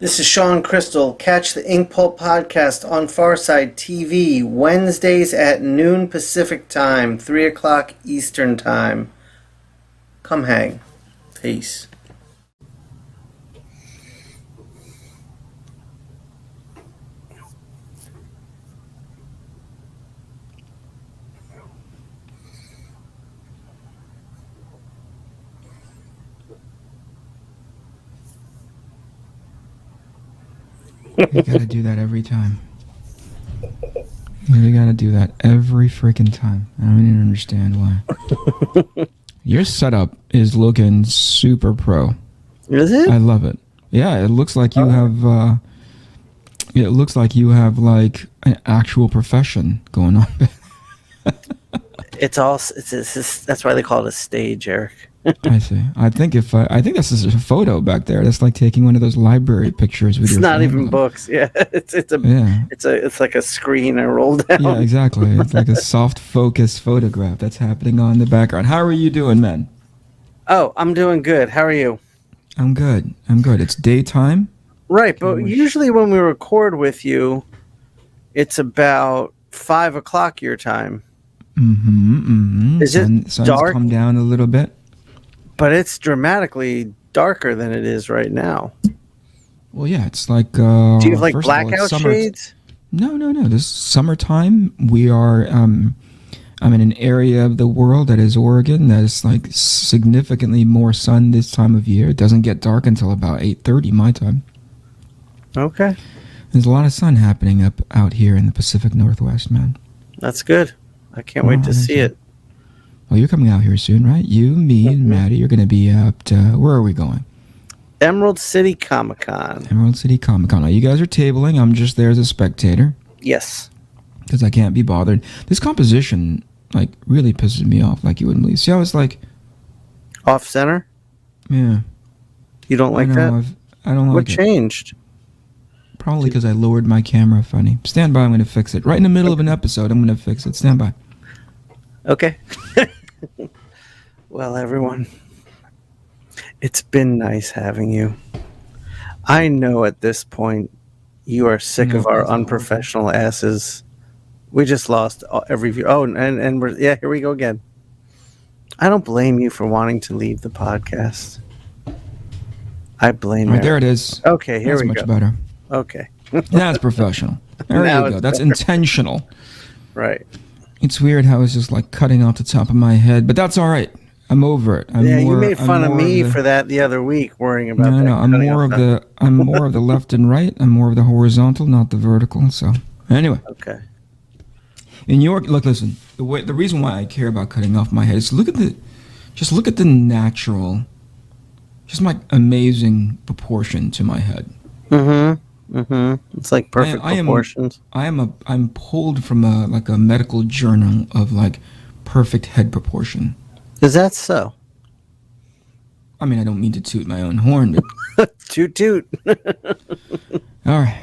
This is Sean Crystal. Catch the Inkpulp podcast on PharcydeTV Wednesdays at noon Pacific Time, 3 o'clock Eastern Time. Come hang. Peace. You gotta do that every time. You gotta do that every freaking time. I don't even understand why. Your setup is looking super pro. Is it? I love it. Yeah, it looks like you have. It looks like you have like an actual profession going on. It's that's why they call it a stage, Eric. I see. I think I think this is a photo back there. That's like taking one of those library pictures with it's your not phone even on. Books. Yeah, it's like a screen I rolled down. Yeah, exactly. It's like a soft focus photograph that's happening on the background. How are you doing, man? Oh, I'm doing good. How are you? I'm good. It's daytime. Right, but usually when we record with you, it's about 5 o'clock your time. Is it Sun's dark? come down a little bit. But it's dramatically darker than it is right now. Well, yeah, it's like. Do you have like blackout shades? No. This summertime, we are. I'm in an area of the world that is Oregon that is like significantly more sun this time of year. It doesn't get dark until about 8:30 my time. Okay. There's a lot of sun happening out here in the Pacific Northwest, man. That's good. I can't wait to see it. Well, you're coming out here soon, right? You, me, and Maddie are going to be out. Where are we going? Emerald City Comic Con. Emerald City Comic Con. Now, you guys are tabling. I'm just there as a spectator. Yes. Because I can't be bothered. This composition, like, really pisses me off, like you wouldn't believe. See how it's like... Off center? Yeah. You don't like that? I don't like it. What changed? Probably because I lowered my camera funny. Stand by, I'm going to fix it. Right in the middle of an episode, I'm going to fix it. Stand by. Okay. Well, everyone, it's been nice having you. I know at this point you are sick of our unprofessional asses. We just lost every view. Oh, and we're here we go again. I don't blame you for wanting to leave the podcast. I blame you. There it is. Okay, here we go. That's much better. Okay. That's professional. There you go. That's intentional. Right. It's weird how it's just like cutting off the top of my head, but that's all right. I'm over it. You made fun of me for that the other week, worrying about that. No, I'm more of the left and right. I'm more of the horizontal, not the vertical. So anyway. Okay. In New York, look, listen. The reason why I care about cutting off my head is look at the natural, just like amazing proportion to my head. It's like perfect proportions. I'm pulled from a medical journal of like perfect head proportion. Is that so? I mean, I don't mean to toot my own horn, but toot toot. All right.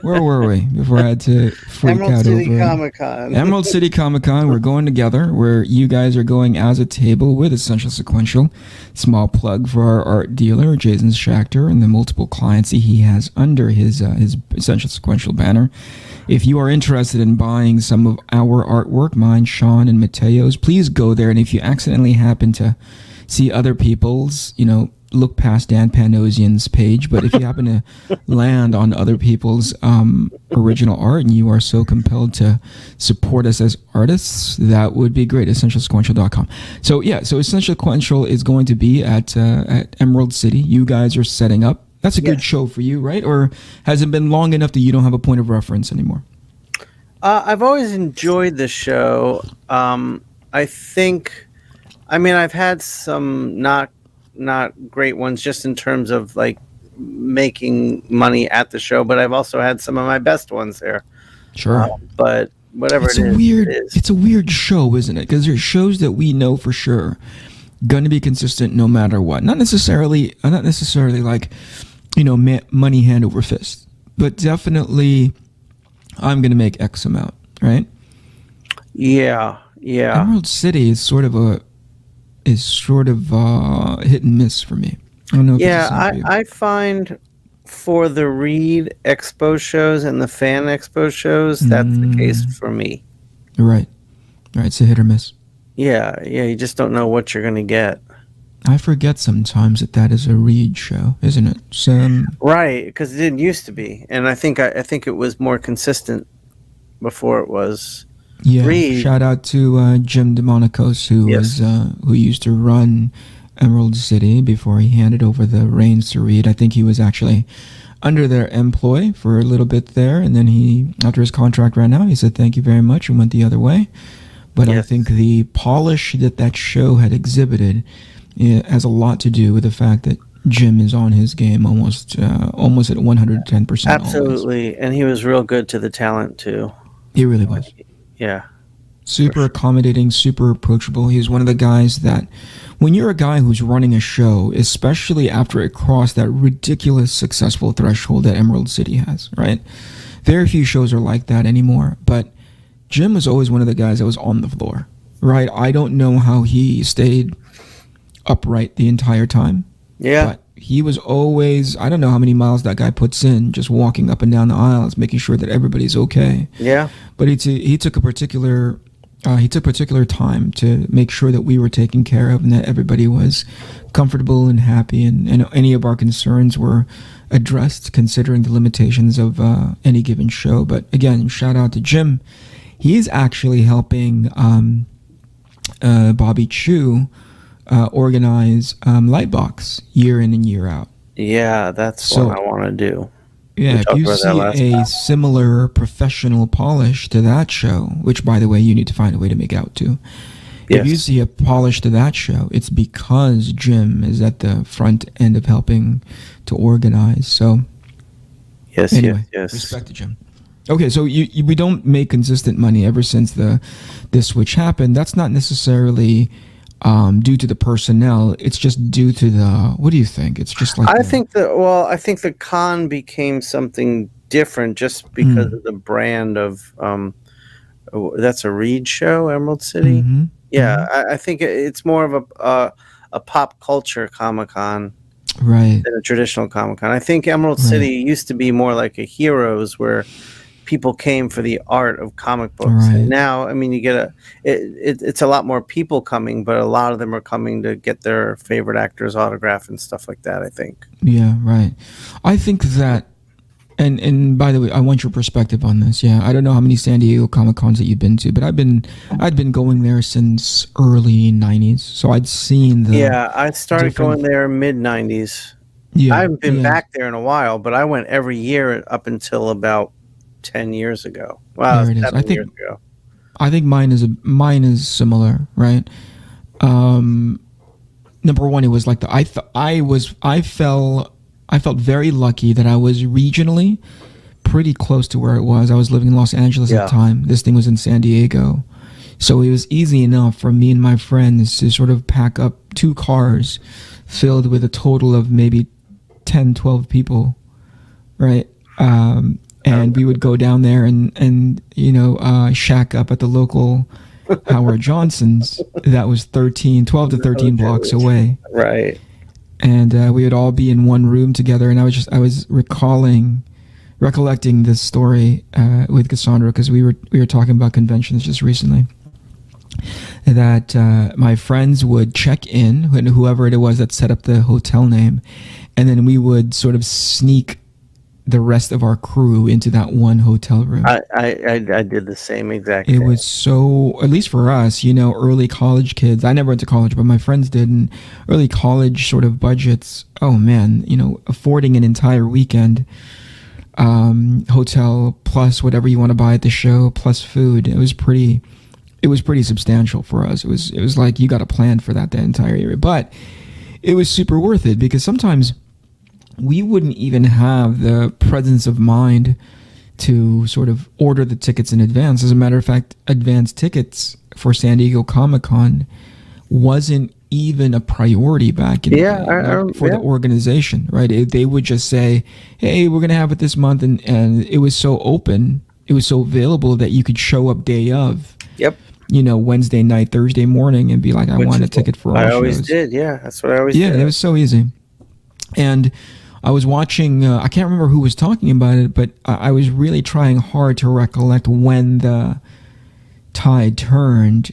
Where were we before I had to freak out over City Comic Con? Emerald City Comic Con. We're going together. Where you guys are going as a table with Essential Sequential. Small plug for our art dealer, Jason Schachter, and the multiple clients he has under his Essential Sequential banner. If you are interested in buying some of our artwork, mine, Shawn, and Mateo's, please go there. And if you accidentally happen to see other people's, look past Dan Panosian's page, but if you happen to land on other people's original art and you are so compelled to support us as artists, that would be great. EssentialSequential.com. So Essential Sequential is going to be at Emerald City. You guys are setting up. That's a good show for you, right? Or has it been long enough that you don't have a point of reference anymore? I've always enjoyed the show. I've had some not great ones just in terms of like making money at the show, but I've also had some of my best ones there. Sure. But whatever it's a weird show, isn't it? Because there's shows that we know for sure going to be consistent no matter what. Not necessarily like, money hand over fist, but definitely I'm going to make X amount, right? Yeah. Emerald City is sort of hit and miss for me. I don't know. I find For the Reed Expo shows and the Fan Expo shows, that's the case for me. Right. It's a hit or miss. Yeah, you just don't know what you're going to get. I forget sometimes that is a Reed show, isn't it? Right, because it didn't used to be, and I think it was more consistent before it was. Yeah. Reed. Shout out to Jim DeMonaco's, who used to run Emerald City before he handed over the reins to Reed. I think he was actually under their employ for a little bit there, and then after his contract ran out, he said thank you very much and went the other way. But yes. I think the polish that show had exhibited has a lot to do with the fact that Jim is on his game almost at 110%. Absolutely, always. And he was real good to the talent too. He really was. Yeah. Super accommodating, super approachable. He's one of the guys that, when you're a guy who's running a show, especially after it crossed that ridiculous successful threshold that Emerald City has, right? Very few shows are like that anymore. But Jim was always one of the guys that was on the floor, right? I don't know how he stayed upright the entire time. Yeah. But he was always, I don't know how many miles that guy puts in just walking up and down the aisles, making sure that everybody's okay. Yeah. But he took particular time to make sure that we were taken care of and that everybody was comfortable and happy, and any of our concerns were addressed considering the limitations of any given show. But again, shout out to Jim. He's actually helping Bobby Chu organize Lightbox year in and year out. Yeah, that's what I want to do. Yeah, if you see a similar professional polish to that show, which, by the way, you need to find a way to make out to. Yes. If you see a polish to that show, it's because Jim is at the front end of helping to organize. So, yes. Respect to Jim. Okay, so we don't make consistent money ever since this switch happened. That's not necessarily due to the personnel. It's just due to what do you think? It's just like I think the con became something different just because of the brand of that's a Reed show, Emerald City. Mm-hmm. Yeah, I think it's more of a pop culture Comic-Con, right, than a traditional Comic-Con. I think Emerald City used to be more like a Heroes, where people came for the art of comic books. Right. And now, I mean, you get it's a lot more people coming, but a lot of them are coming to get their favorite actors' autograph and stuff like that, I think. Yeah, right. I think that, and by the way, I want your perspective on this. Yeah, I don't know how many San Diego Comic-Cons that you've been to, but I'd been going there since early 90s, so I'd seen the... Yeah, I started going there mid-90s. Yeah, I haven't been back there in a while, but I went every year up until about 10 years ago. Wow, 7 years ago. I think mine is similar, right? Number one, it was like I felt very lucky that I was regionally pretty close to where it was. I was living in Los Angeles at the time. This thing was in San Diego. So it was easy enough for me and my friends to sort of pack up 2 cars filled with a total of maybe 10, 12 people, right? And we would go down there and shack up at the local Howard Johnson's that was 12 to 13 blocks away. Right. And we would all be in one room together. And I was recollecting this story with Cassandra, because we were talking about conventions just recently. That my friends would check in, whoever it was that set up the hotel name, and then we would sort of sneak the rest of our crew into that one hotel room. I did the same exact thing. It was so, at least for us, early college kids. I never went to college, but my friends did. And early college sort of budgets. Oh man, affording an entire weekend hotel plus whatever you want to buy at the show plus food. It was pretty substantial for us. It was like you got a plan for that entire area, but it was super worth it, because sometimes we wouldn't even have the presence of mind to sort of order the tickets in advance. As a matter of fact, advance tickets for San Diego Comic-Con wasn't even a priority back in the organization, right? They would just say, hey, we're going to have it this month. And it was so open, it was so available that you could show up day of. Yep. Wednesday night, Thursday morning, and be like, I want a ticket for all shows. I always did, yeah. That's what I always did. Yeah, it was so easy. And I was watching. I can't remember who was talking about it, but I was really trying hard to recollect when the tide turned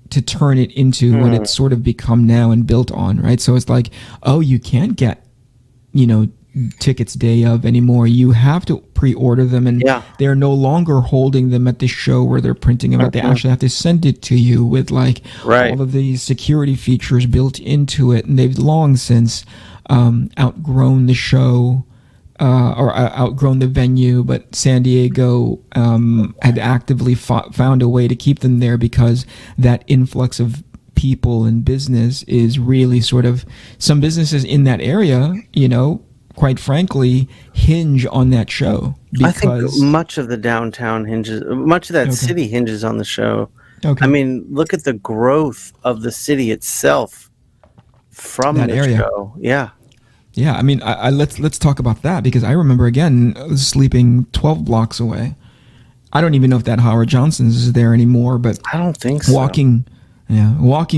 to turn it into what it's sort of become now and built on, right? So it's like, oh, you can't get, tickets day of anymore. You have to pre-order them, and they're no longer holding them at the show where they're printing them out. They actually have to send it to you with like all of these security features built into it, and they've long since outgrown the show or outgrown the venue, but San Diego had actively found a way to keep them there because that influx of people and business is really sort of, some businesses in that area, quite frankly, hinge on that show. I think much of the downtown much of that city hinges on the show. I mean, look at the growth of the city itself from that area. Show. Yeah, I mean, let's talk about that, because I remember, again, sleeping 12 blocks away. I don't even know if that Howard Johnson's is there anymore, but I don't think so. Walking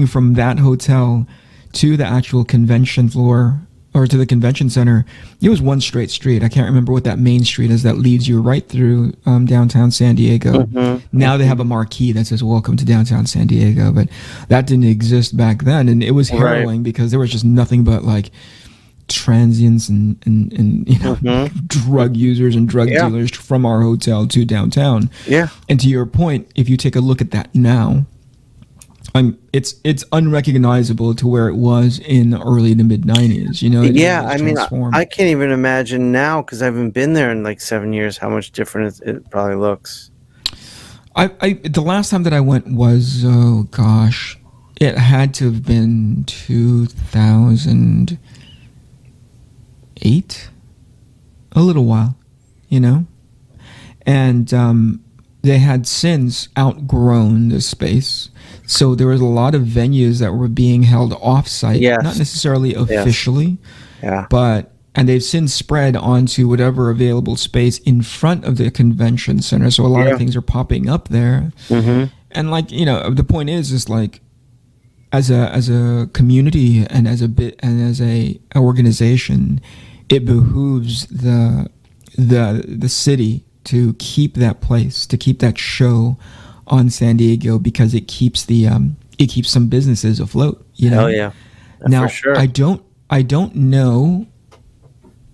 from that hotel to the actual convention floor, or to the convention center, it was one straight street. I can't remember what that main street is that leads you right through downtown San Diego. Now they have a marquee that says "Welcome to downtown San Diego," but that didn't exist back then, and it was harrowing because there was just nothing but like transients and drug users and drug dealers from our hotel to downtown. And to your point, if you take a look at that now, it's unrecognizable to where it was in the early to mid 90s. I mean, I can't even imagine now, because I haven't been there in like 7 years, how much different it probably looks. The last time that I went was, oh gosh, it had to have been 2008, a little while, and they had since outgrown the space. So there was a lot of venues that were being held off-site, not necessarily officially, and they've since spread onto whatever available space in front of the convention center. So a lot of things are popping up there, and like the point is like, as a community and as a organization, it behooves the city to keep that place, to keep that show on San Diego, because it keeps some businesses afloat. Hell yeah. Now, for sure. I don't know.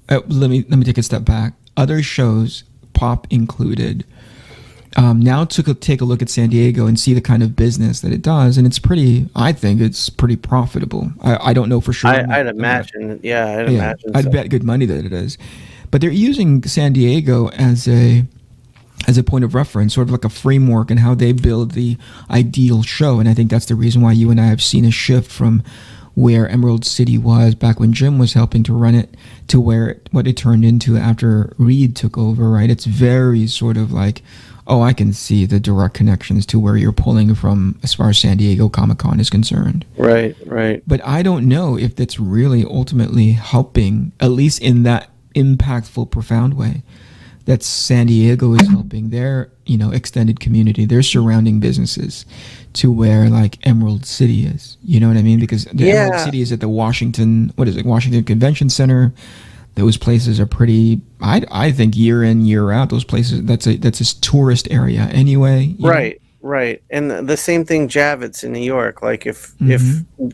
Let me take a step back. Other shows, pop included, now take a look at San Diego and see the kind of business that it does, and I think it's pretty profitable. I don't know for sure. I'd imagine. I'd imagine. I'd bet good money that it is. But they're using San Diego as a point of reference, sort of like a framework, and how they build the ideal show. And I think that's the reason why you and I have seen a shift from where Emerald City was back when Jim was helping to run it to what it turned into after Reed took over, right? It's very sort of like, oh, I can see the direct connections to where you're pulling from as far as San Diego Comic-Con is concerned. Right. But I don't know if that's really ultimately helping, at least in that impactful, profound way, that San Diego is helping their extended community, their surrounding businesses, to where like Emerald City is. You know what I mean? Because Emerald City is at the Washington Convention Center. Those places are pretty, I think, year in, year out, those places, that's a tourist area anyway. Right. And the same thing, Javits in New York. Like if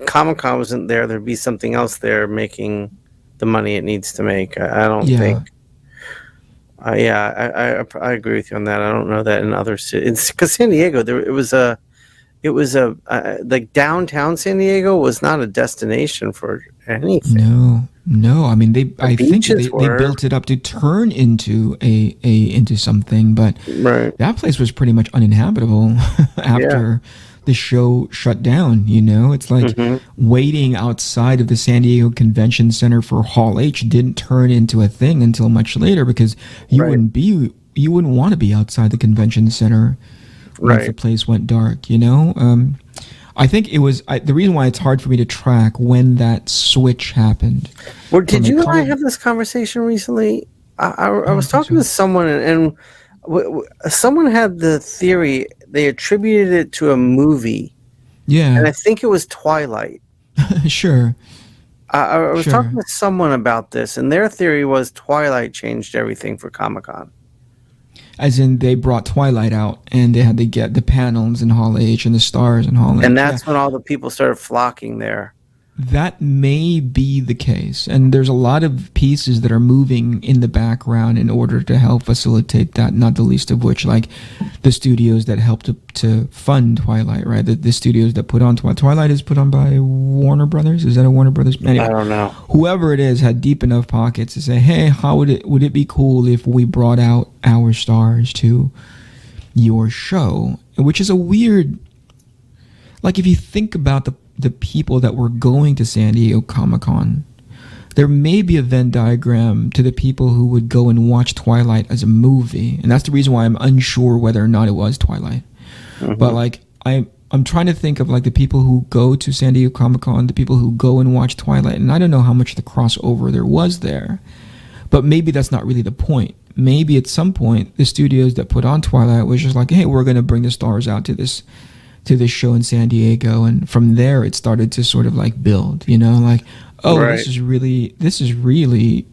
Comic-Con wasn't there, there'd be something else there making the money it needs to make. I don't think. I agree with you on that. I don't know that in other cities, because San Diego, like downtown San Diego was not a destination for anything. No. I mean, I think they built it up to turn into into something, but that place was pretty much uninhabitable after the show shut down. It's like waiting outside of the San Diego Convention Center for Hall H didn't turn into a thing until much later, because you wouldn't want to be outside the convention center once the place went dark. I think it was the reason why it's hard for me to track when that switch happened. Well, did you and I have this conversation recently? I was talking to someone, and someone had the theory. They attributed it to a movie. Yeah. And I think it was Twilight. Sure. I was Sure. talking to someone about this, and their theory was Twilight changed everything for Comic-Con. As in, they brought Twilight out, and they had to get the panels in Hall H and the stars in Hall H. And that's when all the people started flocking there. That may be the case, and there's a lot of pieces that are moving in the background in order to help facilitate that, not the least of which, like, the studios that helped to fund Twilight, right? The studios that put on Twilight. Twilight is put on by Warner Brothers? Is that a Warner Brothers? Anyway, I don't know. whoever it is had deep enough pockets to say, hey, how would it be cool if we brought out our stars to your show? Which is a weird, like, if you think about the people that were going to San Diego Comic-Con, there may be a Venn diagram to the people who would go and watch Twilight as a movie, and that's the reason why I'm unsure whether or not it was Twilight. Mm-hmm. But like I'm trying to think of like the people who go to San Diego Comic-Con, the people who go and watch Twilight, and I don't know how much the crossover there was there, but maybe that's not really the point. Maybe at some point the studios that put on Twilight was just like, hey, we're going to bring the stars out to this show in San Diego, and from there it started to sort of like build, like, oh, right. This is really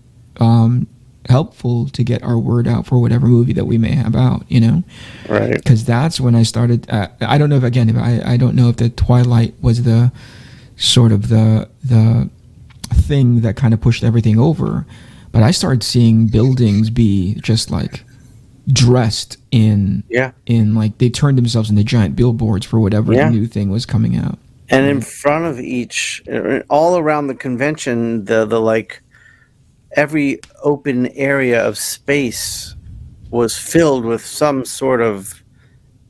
helpful to get our word out for whatever movie that we may have out, right? Because that's when I started. I don't know if I don't know if the Twilight was the sort of the thing that kind of pushed everything over, but I started seeing buildings be just like dressed in like they turned themselves into giant billboards for whatever the new thing was coming out. And in front of each, all around the convention, the like every open area of space was filled with some sort of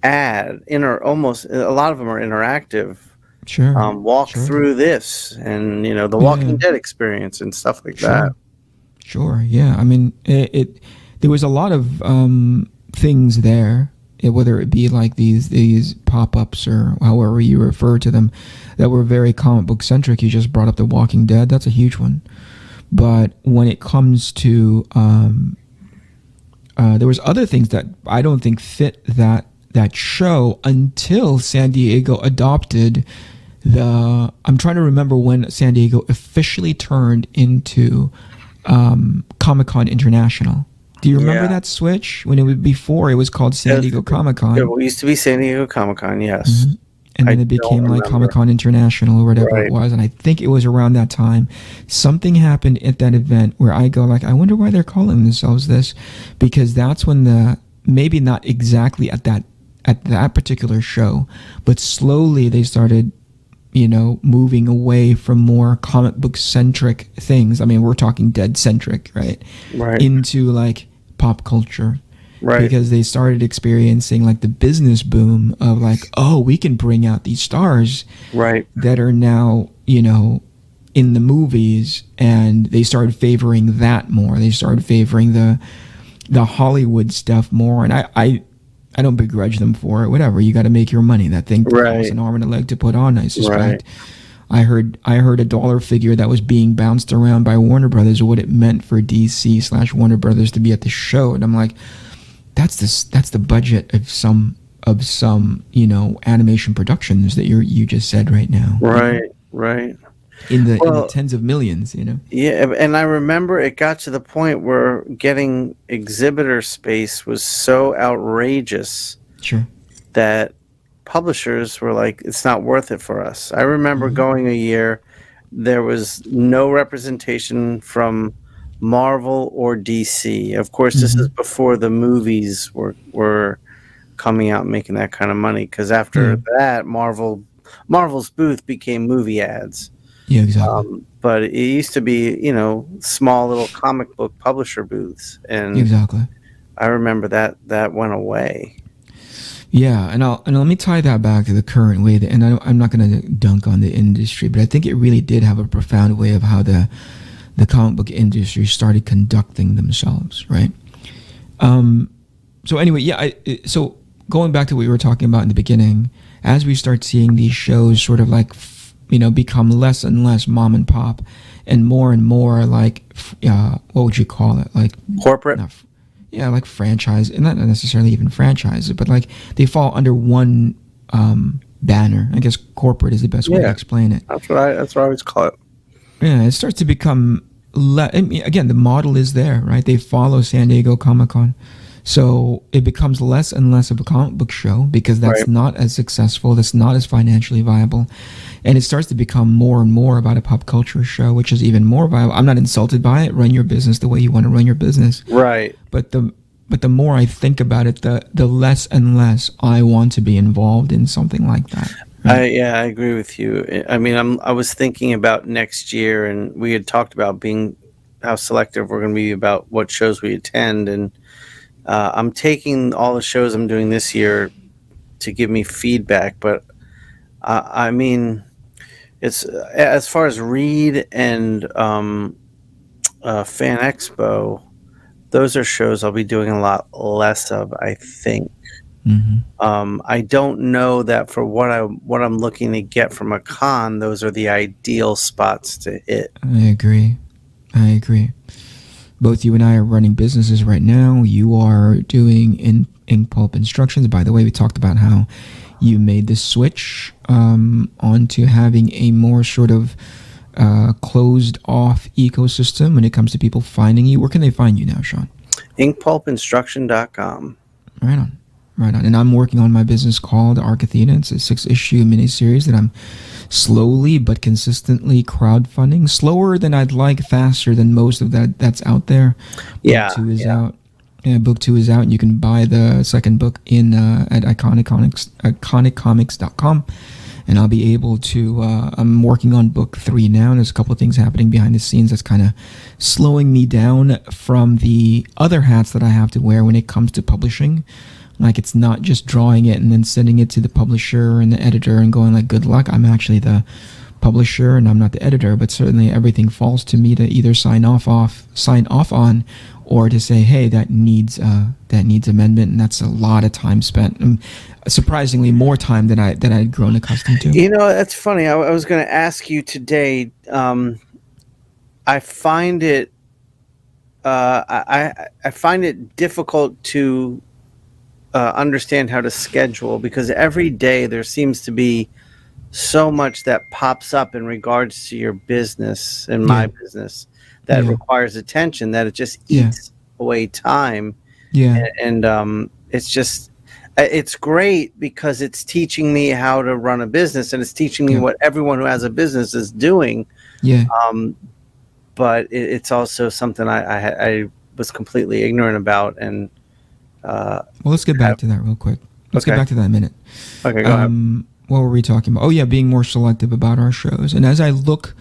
ad. Almost a lot of them are interactive. Sure. Walk through this, and the Walking Dead experience and stuff like that. Sure. Yeah. I mean, there was a lot of things there, whether it be like these pop-ups or however you refer to them, that were very comic book centric. You just brought up The Walking Dead. That's a huge one. But when it comes to there was other things that I don't think fit that show until San Diego adopted I'm trying to remember when San Diego officially turned into Comic-Con International. Do you remember that switch? When it was before, it was called San Diego Comic-Con. It used to be San Diego Comic-Con, yes. Mm-hmm. And then it became like Comic-Con International or whatever it was. And I think it was around that time. Something happened at that event where I go like, I wonder why they're calling themselves this. Because that's when maybe not exactly at that particular show, but slowly they started, moving away from more comic book centric things. I mean, we're talking Dead centric, right? Right. Into like pop culture. Right. Because they started experiencing like the business boom of like, oh, we can bring out these stars that are now, in the movies, and they started favoring that more. They started favoring the Hollywood stuff more. And I don't begrudge them for it. Whatever, you got to make your money. That thing costs an arm and a leg to put on, I suspect. I heard a dollar figure that was being bounced around by Warner Brothers of what it meant for DC/Warner Brothers to be at the show, and I'm like, that's the budget of some animation productions that you just said right now. Right. In the tens of millions, Yeah, and I remember it got to the point where getting exhibitor space was so outrageous that publishers were like, it's not worth it for us. I remember going a year, there was no representation from Marvel or DC. Of course, this is before the movies were coming out and making that kind of money, because after that, Marvel's booth became movie ads. Yeah, exactly. But it used to be, small little comic book publisher booths, and I remember that went away. Yeah, and let me tie that back to the current way and I'm not going to dunk on the industry, but I think it really did have a profound way of how the comic book industry started conducting themselves, right? So anyway, so going back to what we were talking about in the beginning, as we start seeing these shows sort of like, become less and less mom and pop and more like, what would you call it? Like corporate? Like franchise, and not necessarily even franchises, but like they fall under one banner. I guess corporate is the best way to explain it. That's what I always call it. Yeah, it starts to become I mean, again, the model is there, right? They follow San Diego Comic Con. So it becomes less and less of a comic book show because that's Right. not as successful, that's not as financially viable. And it starts to become more and more about a pop culture show, which is even more viable. I'm not insulted by it. Run your business the way you want to run your business. Right. But the more I think about it, the less and less I want to be involved in something like that. Right? I agree with you. I mean, I was thinking about next year, and we had talked about being how selective we're going to be about what shows we attend, and I'm taking all the shows I'm doing this year to give me feedback. But I mean, it's as far as Read and Fan Expo, those are shows I'll be doing a lot less of, I think. I don't know that for what I'm looking to get from a con, those are the ideal spots to hit. I agree. Both you and I are running businesses right now. You are doing Inkpulp instructions. By the way, we talked about how you made the switch onto having a more sort of closed off ecosystem when it comes to people finding you. Where can they find you now, Shawn? Inkpulpinstruction.com. Right on. And I'm working on my business called Arc Athena. It's a 6-issue miniseries that I'm slowly but consistently crowdfunding. Slower than I'd like, faster than most of that's out there. Book 2 is out. Yeah, book 2 is out, and you can buy the second book in at iconiccomics.com. And I'll be able to. I'm working on book 3 now. There's a couple of things happening behind the scenes that's kind of slowing me down from the other hats that I have to wear when it comes to publishing. Like, it's not just drawing it and then sending it to the publisher and the editor and going like, good luck. I'm actually the publisher and I'm not the editor, but certainly everything falls to me to either sign off on, or to say, hey, that needs amendment, and that's a lot of time spent. Surprisingly, more time than I'd grown accustomed to. You know, that's funny. I was going to ask you today. I find it. I find it difficult to understand how to schedule, because every day there seems to be so much that pops up in regards to your business and my business that requires attention, that it just eats away time. And it's great because it's teaching me how to run a business, and it's teaching me what everyone who has a business is doing. But it's also something I was completely ignorant about. And well, let's get back to that real quick. Let's get back to that in a minute. Okay, go ahead. What were we talking about? Oh, yeah, being more selective about our shows. And as I look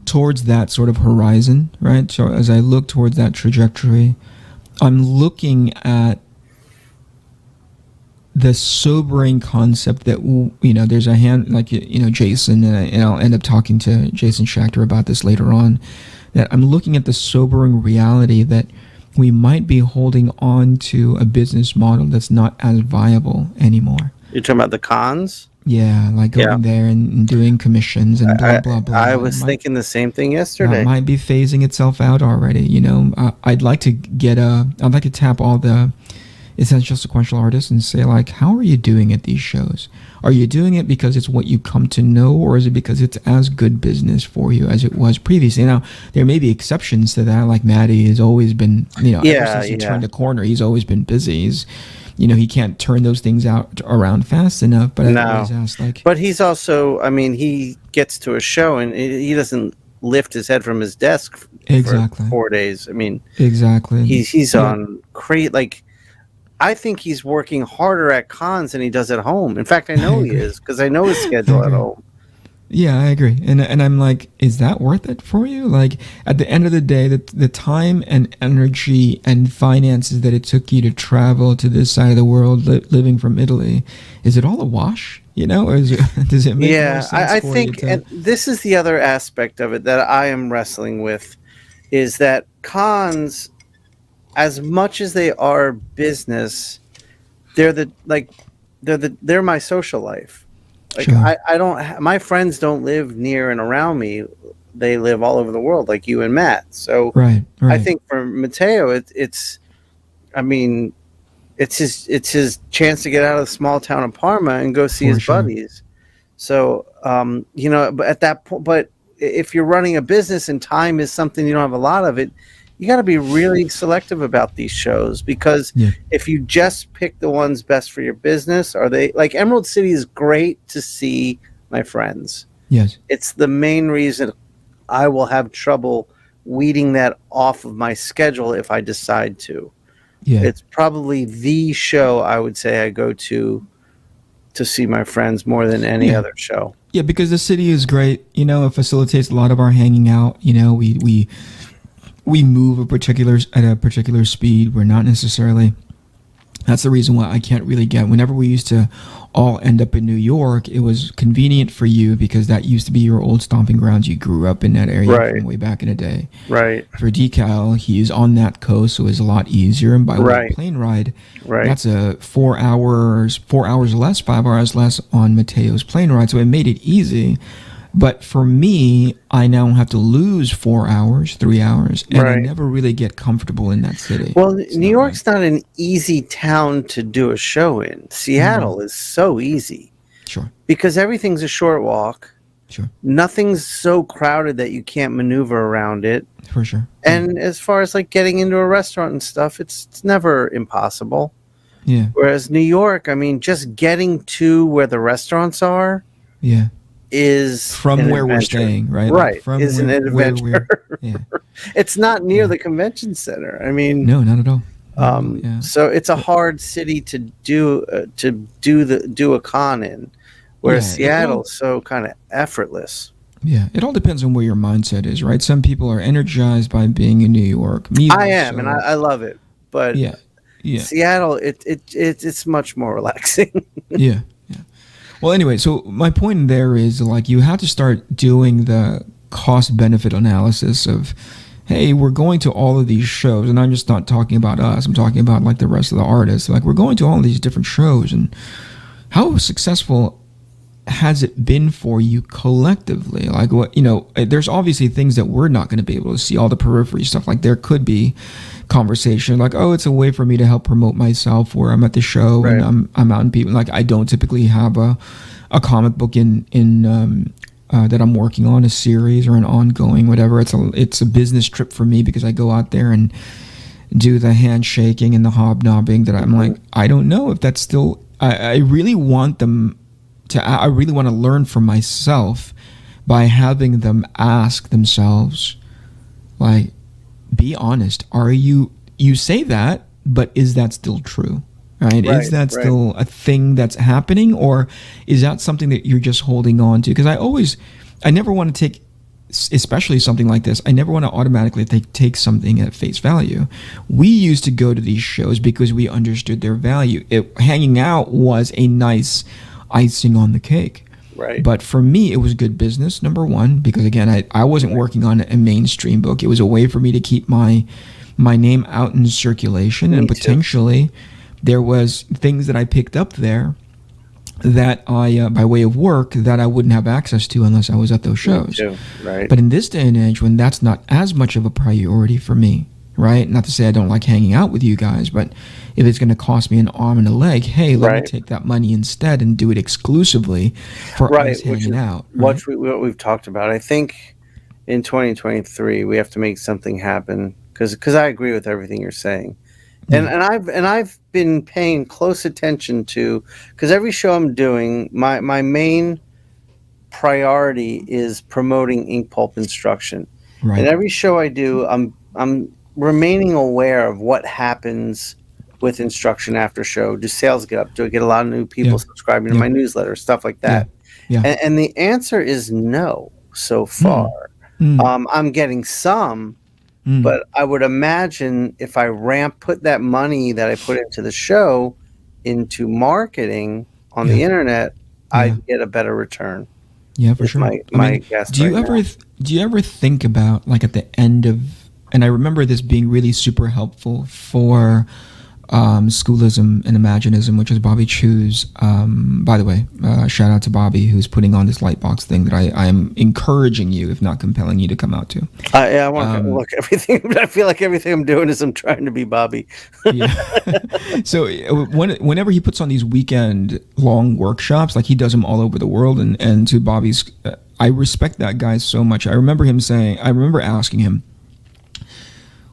towards that sort of horizon, right? So as I look towards that trajectory, I'm looking at the sobering concept that, you know, there's a hand, like, you know, Jason, and I'll end up talking to Jason Schachter about this later on, that I'm looking at the sobering reality that we might be holding on to a business model that's not as viable anymore. You're talking about the cons? Yeah, like going there and doing commissions and blah, blah, blah. I was thinking the same thing yesterday. It might be phasing itself out already. You know, I'd like to tap all the essential sequential artists and say, like, how are you doing at these shows? Are you doing it because it's what you come to know, or is it because it's as good business for you as it was previously? Now, there may be exceptions to that, like Maddie has always been, you know, ever since he turned the corner, he's always been busy. He's, you know, he can't turn those things out around fast enough. But I always ask, like, but he's also, I mean, he gets to a show and he doesn't lift his head from his desk for 4 days. I mean, he's on crazy, like, I think he's working harder at cons than he does at home. In fact, I know he is, because I know his schedule at home. Yeah, I agree. And I'm like, is that worth it for you? Like, at the end of the day, the time and energy and finances that it took you to travel to this side of the world, living from Italy, is it all a wash? You know, or does it make more sense I for think, you to... and this is the other aspect of it that I am wrestling with, is that cons, as much as they are business, they're my social life. Like, I don't, my friends don't live near and around me. They live all over the world, like you and Matt. So I think for Matteo, it's his chance to get out of the small town of Parma and go see his buddies. So, you know, but at that point, but if you're running a business and time is something you don't have a lot of it, you got to be really selective about these shows, because if you just pick the ones best for your business, are they like Emerald City is great to see my friends. Yes. It's the main reason I will have trouble weeding that off of my schedule if I decide to. Yeah. It's probably the show I would say I go to see my friends more than any other show. Yeah, because the city is great. You know, it facilitates a lot of our hanging out. You know, we move at a particular speed. We're not necessarily. That's the reason why I can't really get. Whenever we used to all end up in New York, it was convenient for you because that used to be your old stomping grounds. You grew up in that area from way back in the day. Right. For Decal, he's on that coast, so it's a lot easier. And by way of plane ride, that's a 4 hours less, 5 hours less on Mateo's plane ride. So it made it easy. But for me, I now have to lose 4 hours, 3 hours, and I never really get comfortable in that city. Well, New York's not an easy town to do a show in. Seattle is so easy. Sure. Because everything's a short walk. Sure. Nothing's so crowded that you can't maneuver around it. For sure. And as far as like getting into a restaurant and stuff, it's never impossible. Yeah. Whereas New York, I mean, just getting to where the restaurants are. Yeah. Is from where we're staying, right? Right, from is an adventure. It's not near the convention center. I mean, no, not at all. So it's a hard city to do a con in, whereas Seattle's so kind of effortless. Yeah, it all depends on where your mindset is, right? Some people are energized by being in New York. Me, I am, and I love it. But Seattle, it's much more relaxing. Yeah. Well, anyway, so my point there is like you have to start doing the cost-benefit analysis of, hey, we're going to all of these shows, and I'm just not talking about us. I'm talking about like the rest of the artists. Like we're going to all of these different shows, and how successful has it been for you collectively? Like what, you know, there's obviously things that we're not going to be able to see, all the periphery stuff. Like there could be conversation like, oh, it's a way for me to help promote myself where I'm at the show and I'm out in people. Like I don't typically have a comic book in that I'm working on, a series or an ongoing whatever. It's a business trip for me because I go out there and do the handshaking and the hobnobbing that I'm like, I don't know if that's still, I really want them to, I really want to learn from myself by having them ask themselves, like, be honest. Are you say that, but is that still true? Right? Is that still a thing that's happening, or is that something that you're just holding on to? Because I never want to take, especially something like this, I never want to automatically take something at face value. We used to go to these shows because we understood their value. Hanging out was a nice icing on the cake. Right. But for me, it was good business, number one, because again, I wasn't working on a mainstream book. It was a way for me to keep my name out in circulation, and potentially there was things that I picked up there that I, by way of work, that I wouldn't have access to unless I was at those shows. Right. But in this day and age, when that's not as much of a priority for me, right? Not to say I don't like hanging out with you guys, but if it's going to cost me an arm and a leg, hey, let me take that money instead and do it exclusively for us hanging out. What we've talked about. I think in 2023 we have to make something happen because I agree with everything you're saying, and I've been paying close attention to, because every show I'm doing, my main priority is promoting Inkpulp instruction, and every show I do, I'm remaining aware of what happens with instruction after show. Do sales get up? Do I get a lot of new people subscribing to my newsletter? Stuff like that. And the answer is no so far. I'm getting some, but I would imagine if I put that money that I put into the show into marketing on the internet, I'd get a better return. Yeah, for sure. My guess. Do you ever think about, like, at the end of, and I remember this being really super helpful for Schoolism and Imaginism, which is Bobby Chu's. By the way, shout out to Bobby, who's putting on this Lightbox thing that I am encouraging you, if not compelling you, to come out to. I want to look everything. I feel like everything I'm doing is I'm trying to be Bobby. So whenever he puts on these weekend long workshops, like he does them all over the world, and to Bobby's I respect that guy so much. I remember asking him,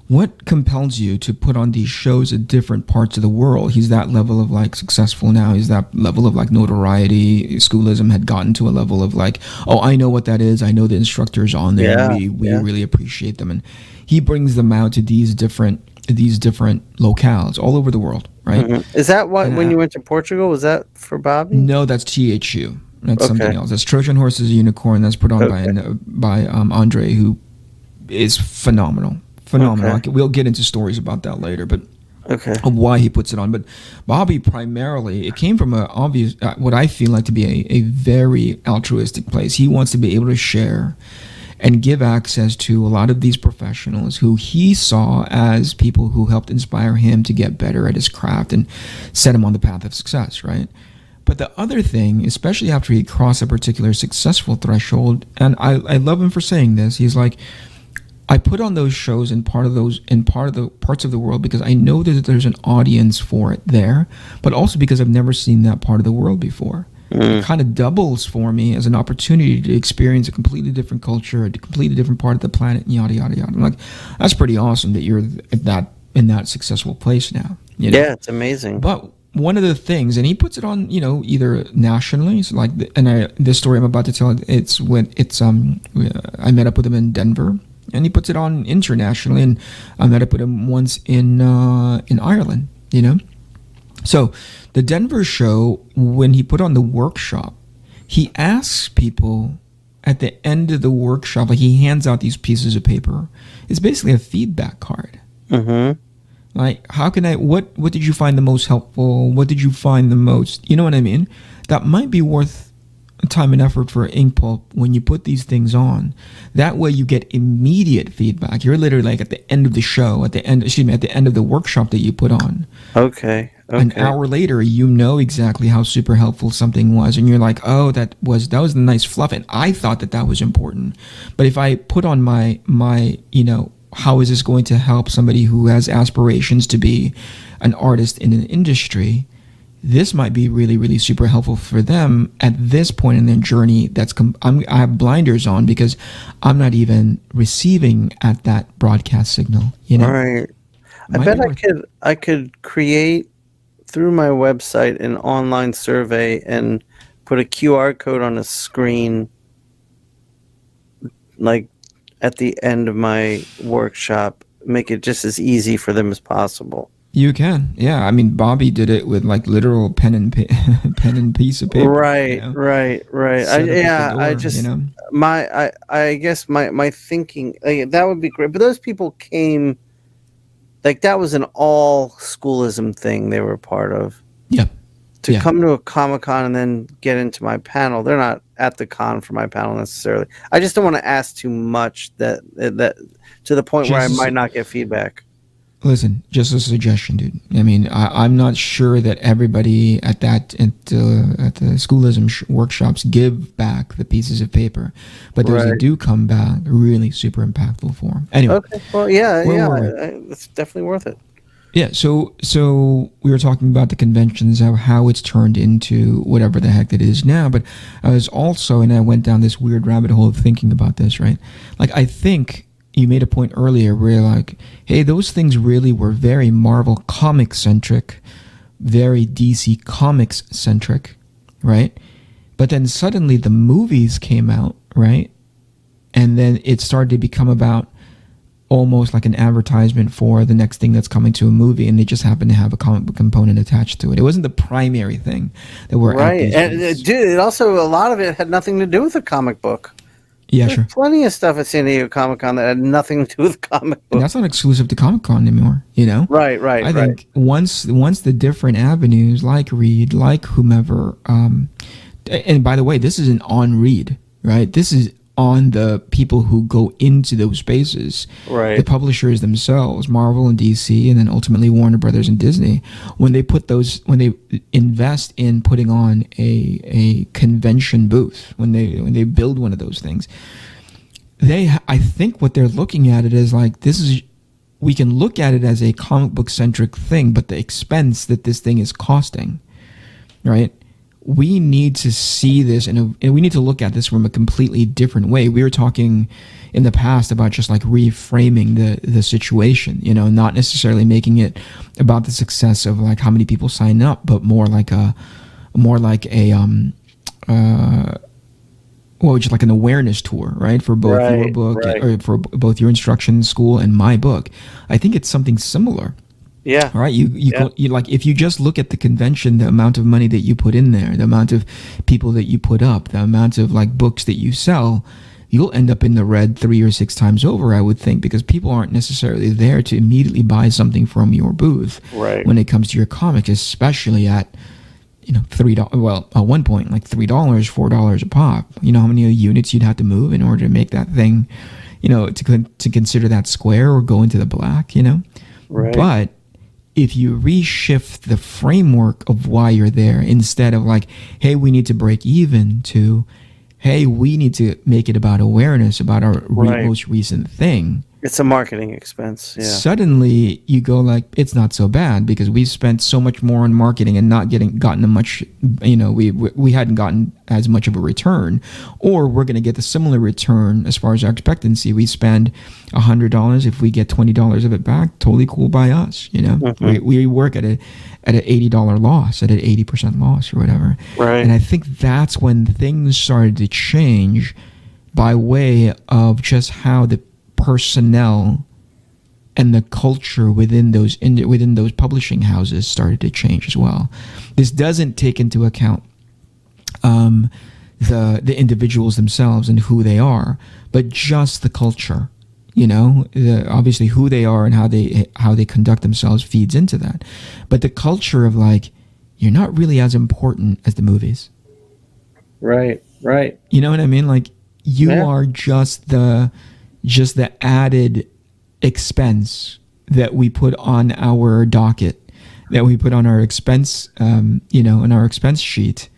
what compels you to put on these shows at different parts of the world? He's that level of like successful now. He's that level of like notoriety. Schoolism had gotten to a level of like, oh, I know what that is. I know the instructors on there. Yeah, And we really appreciate them. And he brings them out to these different locales all over the world, right? Mm-hmm. Is that what, when you went to Portugal, was that for Bobby? No, that's THU. That's something else. That's Trojan Horses Unicorn. That's put on by Andre, who is phenomenal. Okay. We'll get into stories about that later, but of why he puts it on. But Bobby, primarily, it came from a obvious, what I feel like to be a very altruistic place. He wants to be able to share and give access to a lot of these professionals who he saw as people who helped inspire him to get better at his craft and set him on the path of success, right? But the other thing, especially after he crossed a particular successful threshold, and I love him for saying this, he's like, I put on those shows in part of the parts of the world because I know that there's an audience for it there, but also because I've never seen that part of the world before. It kind of doubles for me as an opportunity to experience a completely different culture, a completely different part of the planet, and yada yada yada. I'm like, that's pretty awesome that you're in that successful place now. You know? Yeah, it's amazing. But one of the things, and he puts it on, either nationally, so like, this story I'm about to tell, I met up with him in Denver. And he puts it on internationally, and I met up with him once in Ireland, So the Denver show, when he put on the workshop, he asks people at the end of the workshop, like he hands out these pieces of paper. It's basically a feedback card. Mm-hmm. Like, what did you find the most helpful? What did you find the most, you know what I mean? That might be worth time and effort for Inkpulp when you put these things on. That way you get immediate feedback. You're literally like at the end of the show, at the end of the workshop that you put on. Okay. An hour later, you know exactly how super helpful something was, and you're like, oh, that was the nice fluff, and I thought that was important. But if I put on my how is this going to help somebody who has aspirations to be an artist in an industry? This might be really, really super helpful for them at this point in their journey. I have blinders on because I'm not even receiving at that broadcast signal. All right. I bet I could create through my website an online survey and put a QR code on a screen, like at the end of my workshop. Make it just as easy for them as possible. You can, yeah. I mean, Bobby did it with like literal pen and piece of paper. Right. I guess my thinking, that would be great. But those people came, like that was an all schoolism thing they were part of. Yeah. To come to a Comic-Con and then get into my panel, they're not at the con for my panel necessarily. I just don't want to ask too much that to the point where I might not get feedback. Listen, just a suggestion, dude. I mean, I'm not sure that everybody at the schoolism workshops give back the pieces of paper, but those that do come back, really super impactful for them. Anyway. Okay. Well, it's definitely worth it. Yeah. So we were talking about the conventions, how it's turned into whatever the heck it is now. But I was also, and I went down this weird rabbit hole of thinking about this, right? Like, I think you made a point earlier where you're like, hey, those things really were very Marvel comics centric, very DC comics centric, right? But then suddenly the movies came out, right? And then it started to become about almost like an advertisement for the next thing that's coming to a movie, and they just happen to have a comic book component attached to it. It wasn't the primary thing that we're right. And dude, it also, a lot of it had nothing to do with a comic book. Yeah, There's plenty of stuff at San Diego Comic-Con that had nothing to do with comic books. And that's not exclusive to Comic-Con anymore, Right. I think once the different avenues, like Reed, like whomever, and by the way, this isn't on Reed, right? This is on the people who go into those spaces, right? The publishers themselves, Marvel and DC, and then ultimately Warner Brothers and Disney. When they invest in putting on a convention booth, when they build one of those things, I think what they're looking at it is like, we can look at it as a comic book centric thing, but the expense that this thing is costing, right? we need to see this and we need to look at this from a completely different way. We were talking in the past about just like reframing the situation, you know, not necessarily making it about the success of like how many people sign up, but more like just like an awareness tour, right? For both your book, or for both your instruction school and my book. I think it's something similar. Yeah. All right. You like, if you just look at the convention, the amount of money that you put in there, the amount of people that you put up, the amount of like books that you sell, you'll end up in the red 3 or 6 times over, I would think, because people aren't necessarily there to immediately buy something from your booth. Right. When it comes to your comics, especially at, you know, $3. Well, at one point, like $3, $4 a pop. You know how many units you'd have to move in order to make that thing, you know, to consider that square or go into the black, you know? Right. But if you reshift the framework of why you're there, instead of like, hey, we need to break even, to, hey, we need to make it about awareness, about our most recent thing. It's a marketing expense. Yeah. Suddenly you go like, it's not so bad because we've spent so much more on marketing and not gotten a much, you know, we hadn't gotten as much of a return, or we're going to get the similar return as far as our expectancy. We spend $100. If we get $20 of it back, totally cool by us. You know, we work at an $80 loss, at an 80% loss or whatever. Right. And I think that's when things started to change by way of just how the personnel and the culture within those publishing houses started to change as well. This doesn't take into account the individuals themselves and who they are, but just the culture. You know, obviously who they are and how they conduct themselves feeds into that. But the culture of like, you're not really as important as the movies. Right. Right. You know what I mean? Like, you are just the added expense that we put on our docket, that we put on our expense, in our expense sheet,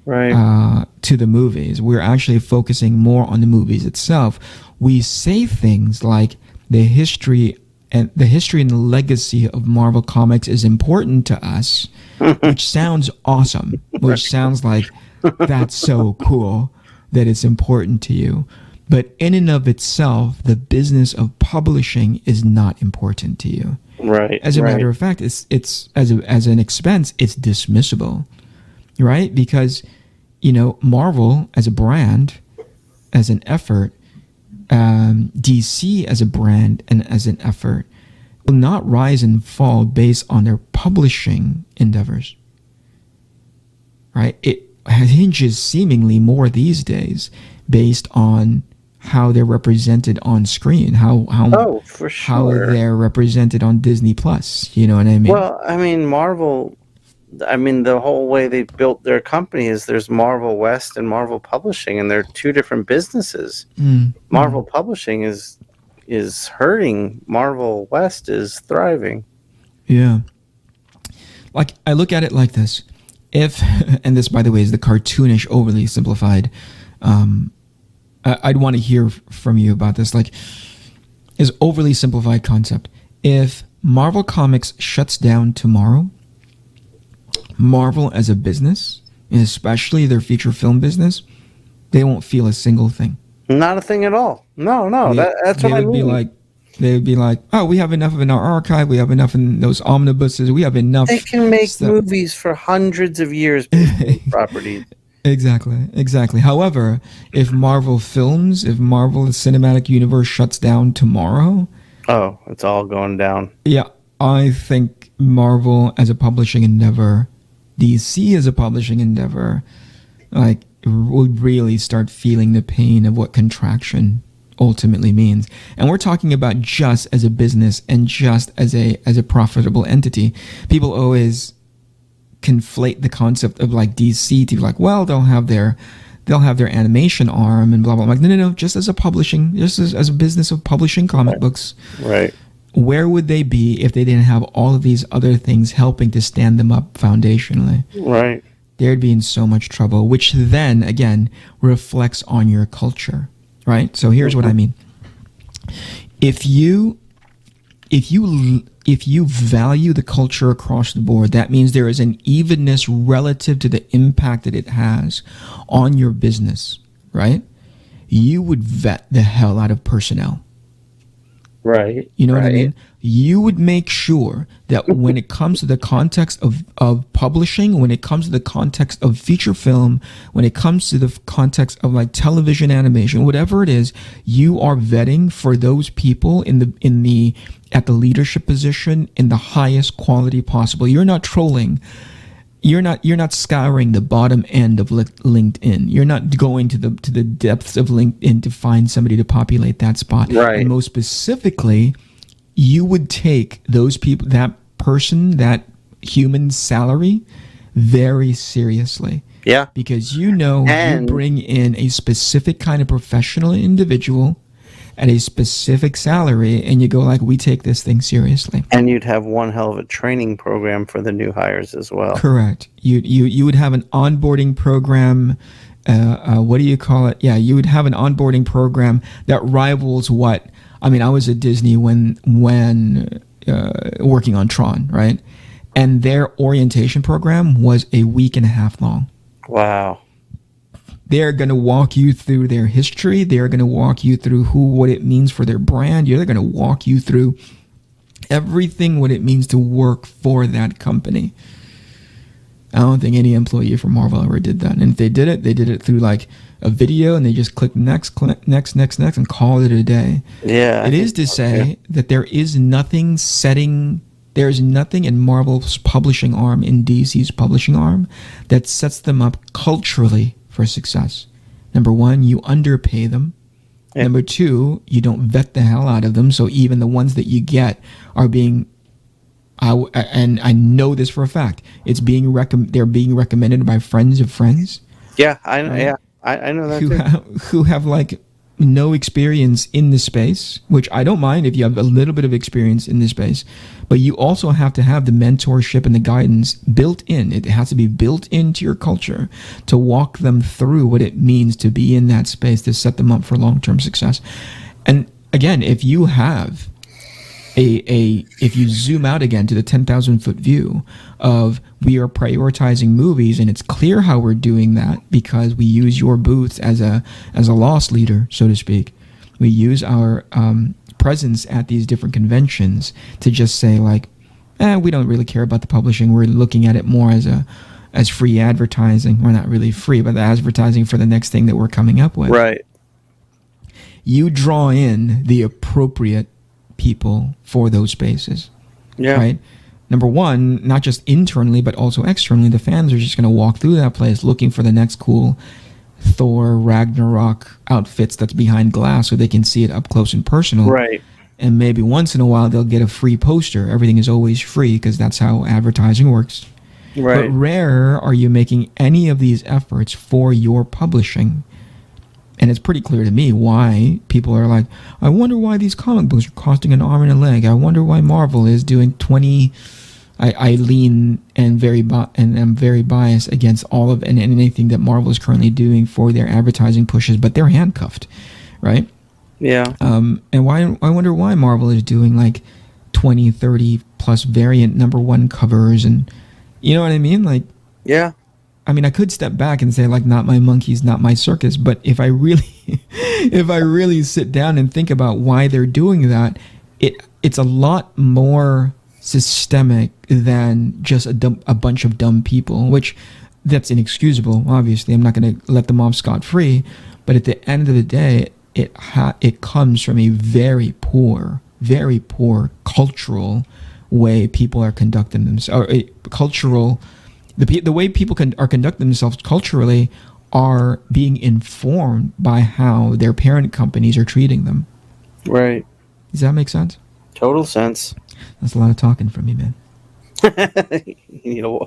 right, to the movies. We're actually focusing more on the movies itself. We say things like the history and the legacy of Marvel Comics is important to us, which sounds awesome, which sounds like that's so cool that it's important to you. But in and of itself, the business of publishing is not important to you. Right. As a matter of fact, it's as an expense, it's dismissible, right? Because, you know, Marvel as a brand, as an effort, DC as a brand and as an effort, will not rise and fall based on their publishing endeavors, right? It hinges seemingly more these days based on how they're represented on screen, how they're represented on Disney Plus. You know what I mean? Well, I mean, Marvel, the whole way they built their company is there's Marvel West and Marvel Publishing, and they're two different businesses. Marvel Publishing is hurting. Marvel West is thriving. Yeah. Like, I look at it like this. If, and this, by the way, is the cartoonish, overly simplified, I'd want to hear from you about this. Like, is overly simplified concept. If Marvel Comics shuts down tomorrow, Marvel as a business, and especially their feature film business, they won't feel a single thing. Not a thing at all. No. That's what I mean. They would be like, oh, we have enough in our archive. We have enough in those omnibuses. We have enough. They can make movies for hundreds of years. Properties. Exactly. However, if Marvel Cinematic Universe shuts down tomorrow, oh, it's all going down. Yeah, I think Marvel as a publishing endeavor, DC as a publishing endeavor, like, would really start feeling the pain of what contraction ultimately means. And we're talking about just as a business and just as a profitable entity. People always conflate the concept of like DC to be like, well, they'll have their animation arm and blah blah. I'm like, no, just as a business of publishing comic books. Right. Where would they be if they didn't have all of these other things helping to stand them up foundationally? Right. They'd be in so much trouble, which then again reflects on your culture, right? So here's what I mean. If you if you value the culture across the board, that means there is an evenness relative to the impact that it has on your business, right? You would vet the hell out of personnel. Right. You know right. what I mean? You would make sure that when it comes to the context of publishing, when it comes to the context of feature film, when it comes to the context of like television animation, whatever it is, you are vetting for those people in the at the leadership position in the highest quality possible. You're not trolling. You're not scouring the bottom end of LinkedIn. You're not going to the depths of LinkedIn to find somebody to populate that spot. Right. And most specifically, you would take those people, that person, that human salary, very seriously. Yeah. Because you bring in a specific kind of professional individual at a specific salary, and you go like, we take this thing seriously. And you'd have one hell of a training program for the new hires as well. Correct. You would have an onboarding program. What do you call it? Yeah, you would have an onboarding program that rivals what? I mean, I was at Disney when working on Tron, right? And their orientation program was a week and a half long. Wow. They're going to walk you through their history. They're going to walk you through what it means for their brand. They're going to walk you through everything, what it means to work for that company. I don't think any employee from Marvel ever did that. And if they did it through like a video, and they just click next, and call it a day. Yeah. It is to say that there is nothing in Marvel's publishing arm, in DC's publishing arm, that sets them up culturally for success. Number one, you underpay them. Yeah. Number two, you don't vet the hell out of them. So even the ones that you get are being, and I know this for a fact, they're being recommended by friends of friends. Yeah, I know. Right? Yeah, I know that who have like no experience in the space, which I don't mind if you have a little bit of experience in this space, but you also have to have the mentorship and the guidance built in. It has to be built into your culture to walk them through what it means to be in that space, to set them up for long-term success. And again, if you have if you zoom out again to the 10,000 foot view of, we are prioritizing movies, and it's clear how we're doing that because we use your booths as a loss leader, so to speak. We use our presence at these different conventions to just say like, we don't really care about the publishing. We're looking at it more as free advertising. We're not really free, but the advertising for the next thing that we're coming up with. Right. You draw in the appropriate people for those spaces. Yeah. Right? Number one, not just internally, but also externally, the fans are just going to walk through that place looking for the next cool Thor Ragnarok outfits that's behind glass so they can see it up close and personal. Right. And maybe once in a while they'll get a free poster. Everything is always free because that's how advertising works. Right. But rare are you making any of these efforts for your publishing. And it's pretty clear to me why people are like, I wonder why these comic books are costing an arm and a leg. I wonder why Marvel is doing 20. I lean and I'm very biased against all of and anything that Marvel is currently doing for their advertising pushes, but they're handcuffed, right? Yeah. And I wonder why Marvel is doing like 20, 30 plus variant #1 covers, and you know what I mean? Like, yeah. I mean, I could step back and say like, not my monkeys, not my circus. But if I really sit down and think about why they're doing that, it's a lot more systemic than just a bunch of dumb people, which that's inexcusable. Obviously, I'm not going to let them off scot-free. But at the end of the day, it comes from a very poor cultural way people are conducting themselves, or the way people are conducting themselves culturally are being informed by how their parent companies are treating them. Right. Does that make sense? Total sense. That's a lot of talking from me, man. You need a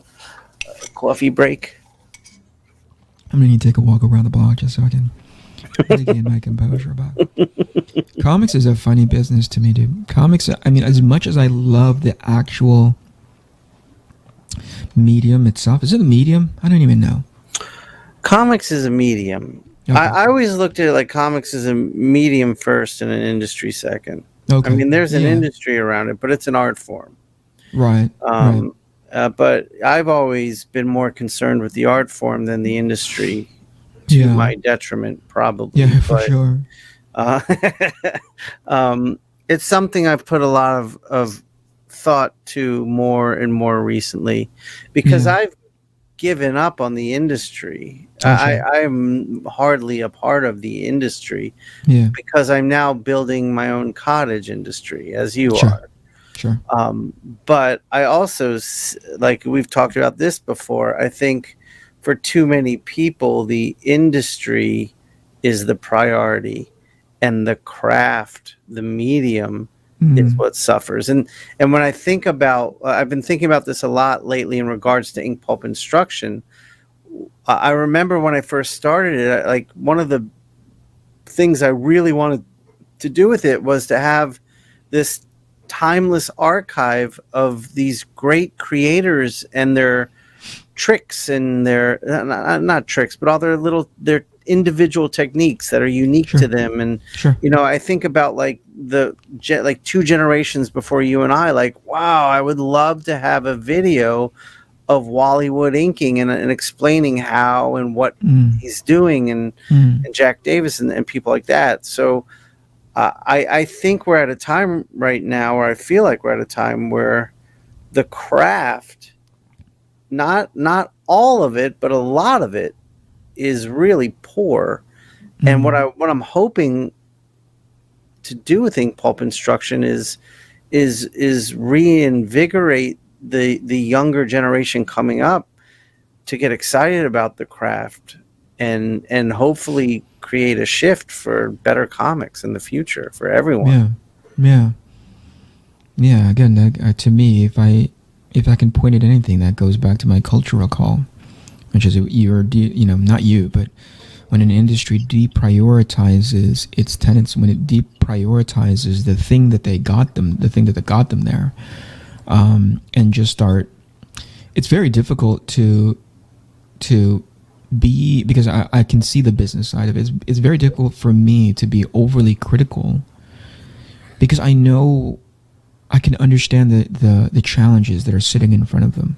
coffee break? I'm going to need to take a walk around the block just so I can regain my composure. But comics is a funny business to me, dude. Comics, I mean, as much as I love the actual medium itself. Is it a medium? I don't even know. Comics is a medium. Okay. I always looked at it like comics is a medium first and an industry second. I mean, there's an industry around it, but it's an art form. Right. But I've always been more concerned with the art form than the industry, to my detriment, probably. Yeah, for sure. It's something I've put a lot of thought to more and more recently, because I've given up on the industry. I'm hardly a part of the industry, because I'm now building my own cottage industry, as you are. Sure. But I also, like we've talked about this before, I think for too many people, the industry is the priority, and the craft, the medium, is what suffers. And when I think about, I've been thinking about this a lot lately in regards to Inkpulp instruction. I remember when I first started it, like one of the things I really wanted to do with it was to have this timeless archive of these great creators and their tricks and their not tricks, but all their individual techniques that are unique to them. And you know, I think about like like 2 generations before you and I, like, wow, I would love to have a video of Wallywood inking and explaining how and what he's doing, and Jack Davis and people like that. So I think we're at a time right now, or I feel like we're at a time where the craft, not all of it, but a lot of it, is really poor. And what I'm hoping to do with Inkpulp instruction is reinvigorate the younger generation coming up to get excited about the craft, and hopefully create a shift for better comics in the future for everyone. Again, to me, if I can point at anything, that goes back to my cultural call, which is not you, but when an industry deprioritizes its tenants, when it deprioritizes the thing that got them there, and just start, it's very difficult to be, because I can see the business side of it. It's very difficult for me to be overly critical, because I know I can understand the challenges that are sitting in front of them.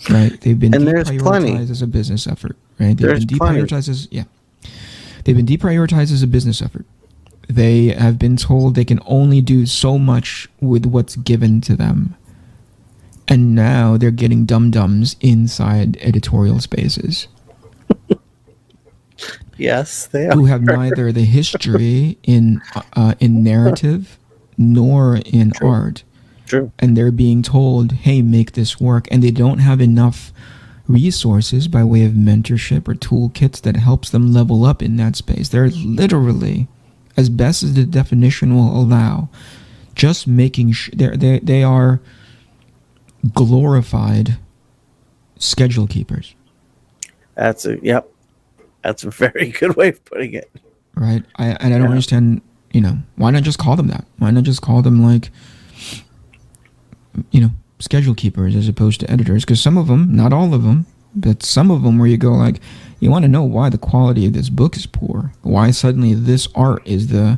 Right, they've been deprioritized as a business effort. Right, they've been deprioritized as a business effort. They have been told they can only do so much with what's given to them, and now they're getting dum-dums inside editorial spaces. Yes, they are. Who have neither the history in narrative nor in art. True. And they're being told, hey, make this work. And they don't have enough resources by way of mentorship or toolkits that helps them level up in that space. They're literally, as best as the definition will allow, just making sure they are glorified schedule keepers. That's a very good way of putting it. Right. I don't understand, why not just call them that? Why not just call them like, schedule keepers as opposed to editors? Because some of them, not all of them, but some of them where you go like, you want to know why the quality of this book is poor, why suddenly this art is the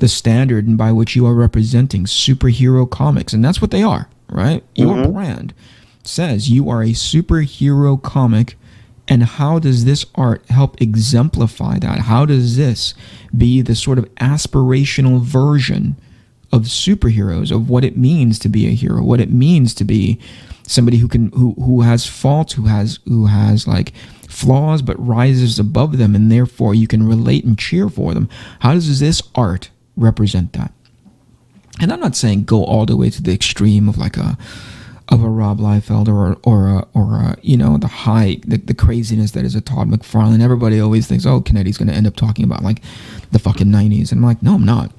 standard and by which you are representing superhero comics. And that's what they are, right? Your brand says you are a superhero comic, and how does this art help exemplify that? How does this be the sort of aspirational version of superheroes, of what it means to be a hero, what it means to be somebody who has faults, who has like flaws, but rises above them, and therefore you can relate and cheer for them. How does this art represent that? And I'm not saying go all the way to the extreme of like a Rob Liefeld or the craziness that is a Todd McFarlane. Everybody always thinks, oh, Canete's going to end up talking about like the fucking 90s. And I'm like, no, I'm not.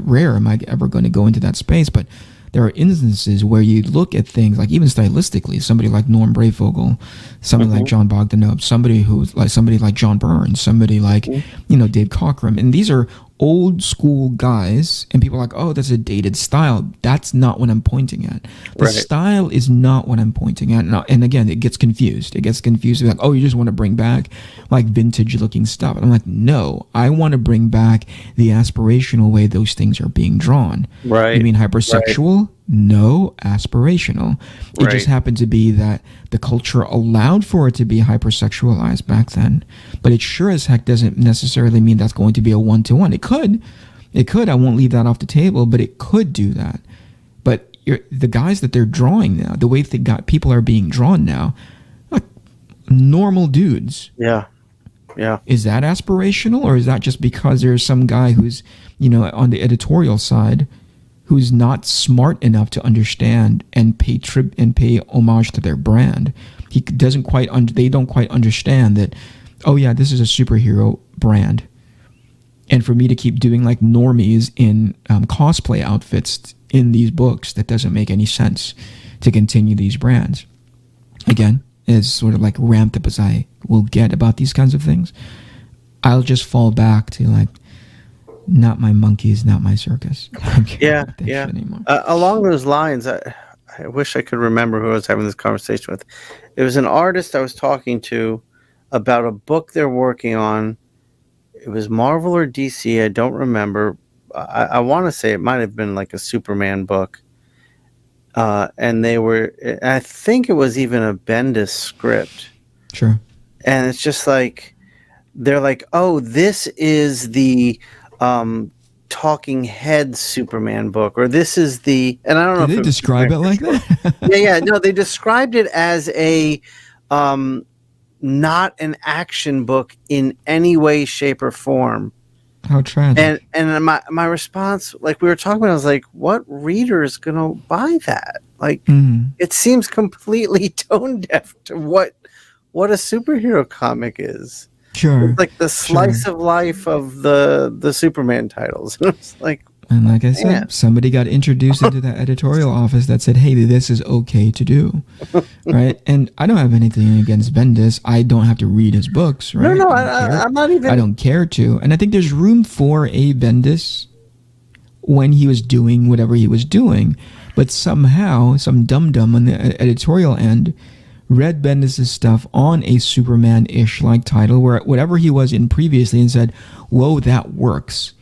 Rare am I ever going to go into that space. But there are instances where you look at things like, even stylistically, somebody like Norm Brayfogle, somebody like John Bogdanove, somebody like John Byrne, somebody like Dave Cockrum, and these are old school guys, and people are like, oh, that's a dated style. That's not what I'm pointing at. The style is not what I'm pointing at. And again, it gets confused. Like, oh, you just want to bring back like vintage looking stuff. And I'm like, no, I want to bring back the aspirational way those things are being drawn. Right. You mean hypersexual? Right. No, aspirational. It just happened to be that the culture allowed for it to be hypersexualized back then. But it sure as heck doesn't necessarily mean that's going to be a one-to-one. It could. I won't leave that off the table, but it could do that. But the guys that they're drawing now, the way people are being drawn now, like normal dudes. Yeah. Is that aspirational, or is that just because there's some guy who's, on the editorial side, who's not smart enough to understand and pay homage to their brand? They don't quite understand that, oh yeah, this is a superhero brand. And for me to keep doing like normies in cosplay outfits in these books, that doesn't make any sense to continue these brands. Again, as sort of like ramped up as I will get about these kinds of things, I'll just fall back to like, not my monkeys, not my circus. Along those lines, I wish I could remember who I was having this conversation with. It was an artist I was talking to about a book they're working on. It was Marvel or DC, I don't remember. I want to say it might have been like a Superman book. And I think it was even a Bendis script. Sure. And it's just like, they're like, oh, this is the talking head Superman book, or this is the, and I don't know. Did they describe it like that? No, they described it as a not an action book in any way, shape, or form. How tragic. And my response, like we were talking about, I was like, what reader is gonna buy that? Like, it seems completely tone deaf to what a superhero comic is. Sure. It's like the slice of life of the Superman titles. It's like, and like I said, somebody got introduced into that editorial office that said, hey, this is okay to do. Right? And I don't have anything against Bendis. I don't have to read his books, right? No, I'm not even. I don't care to. And I think there's room for a Bendis when he was doing whatever he was doing. But somehow, some dum-dum on the editorial end read Bendis' stuff on a Superman-ish like title, where whatever he was in previously, and said, whoa, that works.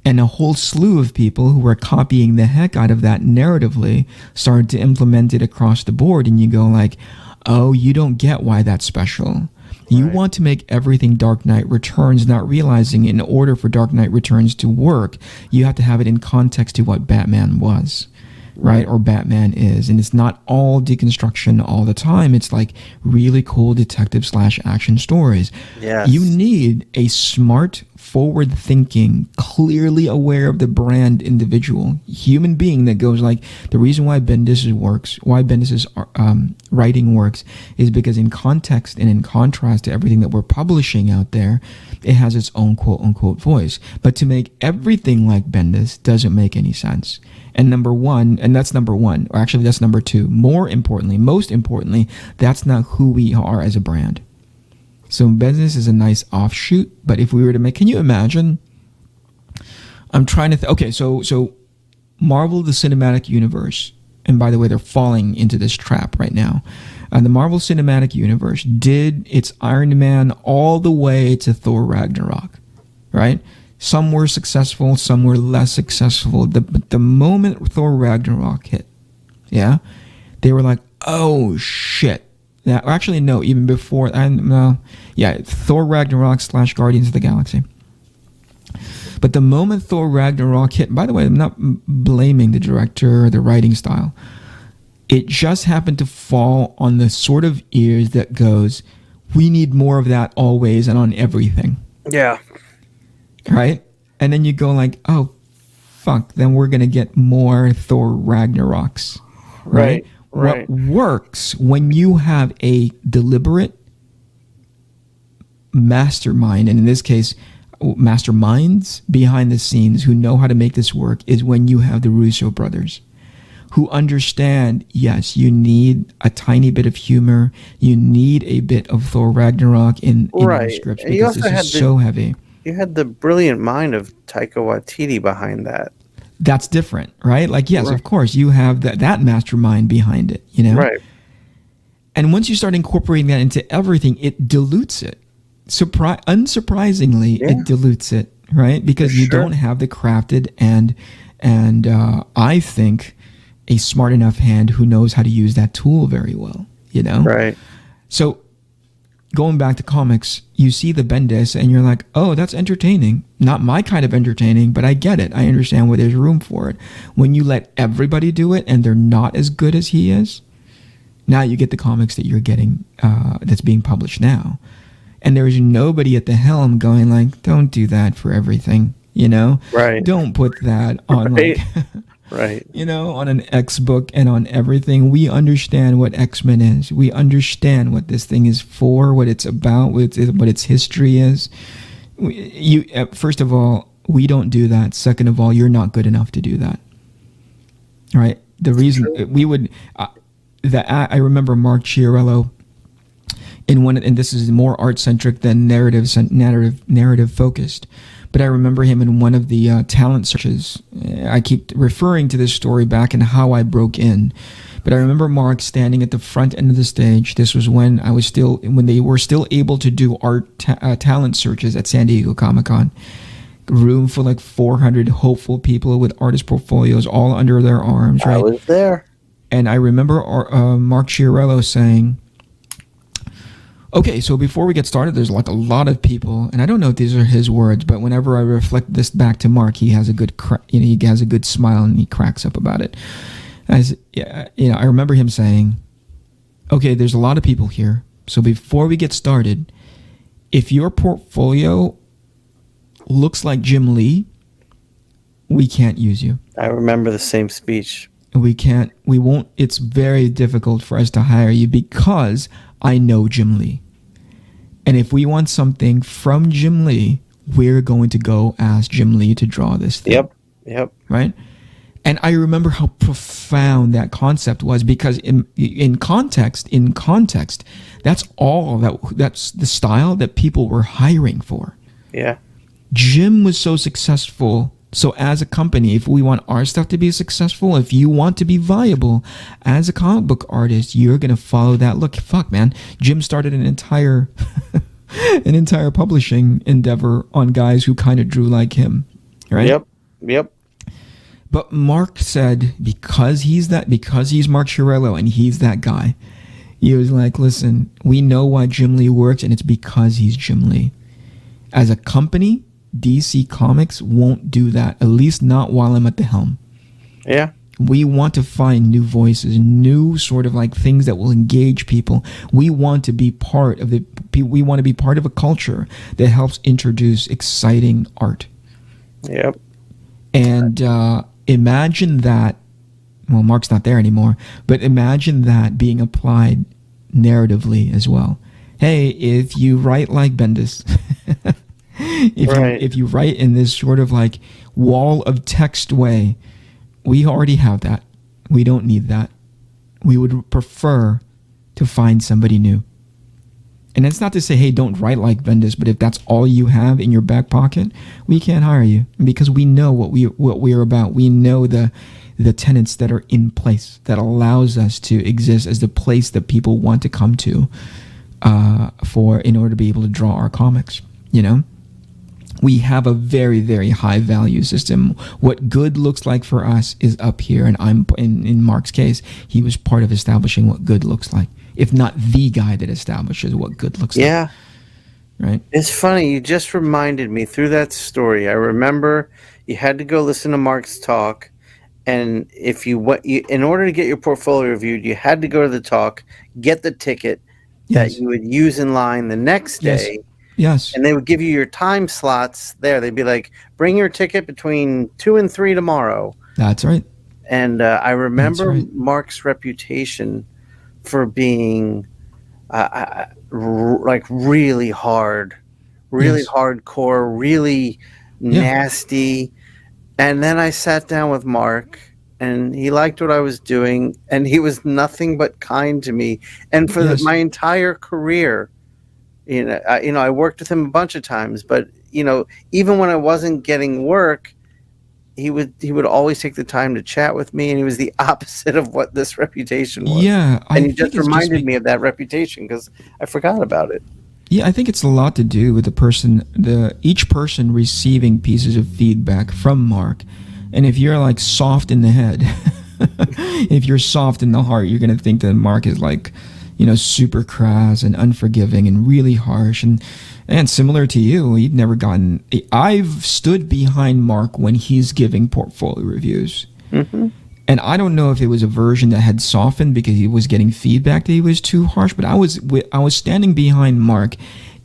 And a whole slew of people who were copying the heck out of that narratively started to implement it across the board. And you go like, oh, you don't get why that's special. You want to make everything Dark Knight Returns, not realizing in order for Dark Knight Returns to work, you have to have it in context to what Batman was. Right? Or Batman is. And it's not all deconstruction all the time. It's like really cool detective / action stories. Yes. You need a smart, forward-thinking, clearly aware of the brand individual, human being that goes like, the reason why Bendis works, why Bendis' writing works, is because in context and in contrast to everything that we're publishing out there, it has its own quote-unquote voice. But to make everything like Bendis doesn't make any sense. And that's number one, or actually that's number two. Most importantly, that's not who we are as a brand. So Bendis is a nice offshoot, but if we were to make, can you imagine? I'm trying to okay, so Marvel, the Cinematic Universe, and by the way, they're falling into this trap right now. The Marvel Cinematic Universe did its Iron Man all the way to Thor Ragnarok, right? Some were successful, some were less successful. But the moment Thor Ragnarok hit, they were like, oh shit. Now, actually, no, even before, Thor Ragnarok / Guardians of the Galaxy. But the moment Thor Ragnarok hit, by the way, I'm not blaming the director or the writing style. It just happened to fall on the sort of ears that goes, we need more of that always and on everything. Yeah. Right? And then you go like, oh, fuck, then we're going to get more Thor Ragnaroks. Right? What works when you have a deliberate mastermind, and in this case, masterminds behind the scenes who know how to make this work, is when you have the Russo brothers who understand, yes, you need a tiny bit of humor, you need a bit of Thor Ragnarok in your scripts because this is so heavy. You had the brilliant mind of Taika Waititi behind that. That's different, right? Like, yes, Right. of course, you have that mastermind behind it, you know? Right. And once you start incorporating that into everything, it dilutes it. Unsurprisingly, Yeah. it dilutes it, right? Because you sure. don't have the crafted and I think a smart enough hand who knows how to use that tool very well, you know? Right. So going back to comics, you see the Bendis and you're like, oh, that's entertaining. Not my kind of entertaining, but I get it. I understand where there's room for it. When you let everybody do it and they're not as good as he is, now you get the comics that you're getting that's being published now. And there's nobody at the helm going like, don't do that for everything, you know? Right. Don't put that on Right. like... Right. You know, on an X book and on everything. We understand what X-Men is. We understand what this thing is for, what it's about, what its history is. First of all, we don't do that. Second of all, you're not good enough to do that. Right? The reason we would... I remember Mark Chiarello in one, and this is more art-centric than narrative focused. But I remember him in one of the talent searches. I keep referring to this story back and how I broke in. But I remember Mark standing at the front end of the stage. This was when they were still able to do art talent searches at San Diego Comic-Con. Room for like 400 hopeful people with artist portfolios all under their arms, right? I was there. And I remember Mark Chiarello saying, okay, so before we get started, there's like a lot of people, and I don't know if these are his words, but whenever I reflect this back to Mark, he has a good, he has a good smile and he cracks up about it. I remember him saying, okay, there's a lot of people here, so before we get started, if your portfolio looks like Jim Lee, we can't use you. I remember the same speech. We won't, it's very difficult for us to hire you because I know Jim Lee. And if we want something from Jim Lee, we're going to go ask Jim Lee to draw this thing. Yep. Right? And I remember how profound that concept was because in context, that's that's the style that people were hiring for. Yeah. Jim was so successful. So as a company, if we want our stuff to be successful, if you want to be viable as a comic book artist, you're going to follow that. Look, fuck, man. Jim started an entire publishing endeavor on guys who kind of drew like him, right? Yep. But Mark said because he's Mark Chiarello and he's that guy, he was like, listen, we know why Jim Lee works and it's because he's Jim Lee. As a company, DC Comics won't do that, at least not while I'm at the helm. Yeah. We want to find new voices, new sort of like things that will engage people. We want to be part of a culture that helps introduce exciting art. Yep. And imagine that, well, Mark's not there anymore, but imagine that being applied narratively as well. Hey, if you write like Bendis, if you write in this sort of like wall of text way, we already have that. We don't need that. We would prefer to find somebody new. And it's not to say, hey, don't write like Bendis, but if that's all you have in your back pocket, we can't hire you because we know what we are about. We know the tenets that are in place that allows us to exist as the place that people want to come to in order to be able to draw our comics, you know? We have a very, very high value system. What good looks like for us is up here. And in Mark's case, he was part of establishing what good looks like, if not the guy that establishes what good looks like. Yeah. Right. It's funny. You just reminded me through that story. I remember you had to go listen to Mark's talk. And if in order to get your portfolio reviewed, you had to go to the talk, get the ticket that you would use in line the next day. Yes. And they would give you your time slots there. They'd be like, bring your ticket between 2 and 3 tomorrow. That's right. And I remember Mark's reputation for being like really hard, really hardcore, really nasty. And then I sat down with Mark and he liked what I was doing and he was nothing but kind to me. And for my entire career, I worked with him a bunch of times, but even when I wasn't getting work, he would always take the time to chat with me, and he was the opposite of what this reputation was. Yeah, I And you think just it's just reminded me of that reputation because I forgot about it. yeah, I think it's a lot to do with each person receiving pieces of feedback from Mark. And if you're like soft in the head, if you're soft in the heart, you're going to think that Mark is like, super crass and unforgiving and really harsh. And similar to you, you've never gotten. I've stood behind Mark when he's giving portfolio reviews. Mm-hmm. And I don't know if it was a version that had softened because he was getting feedback that he was too harsh, but I was standing behind Mark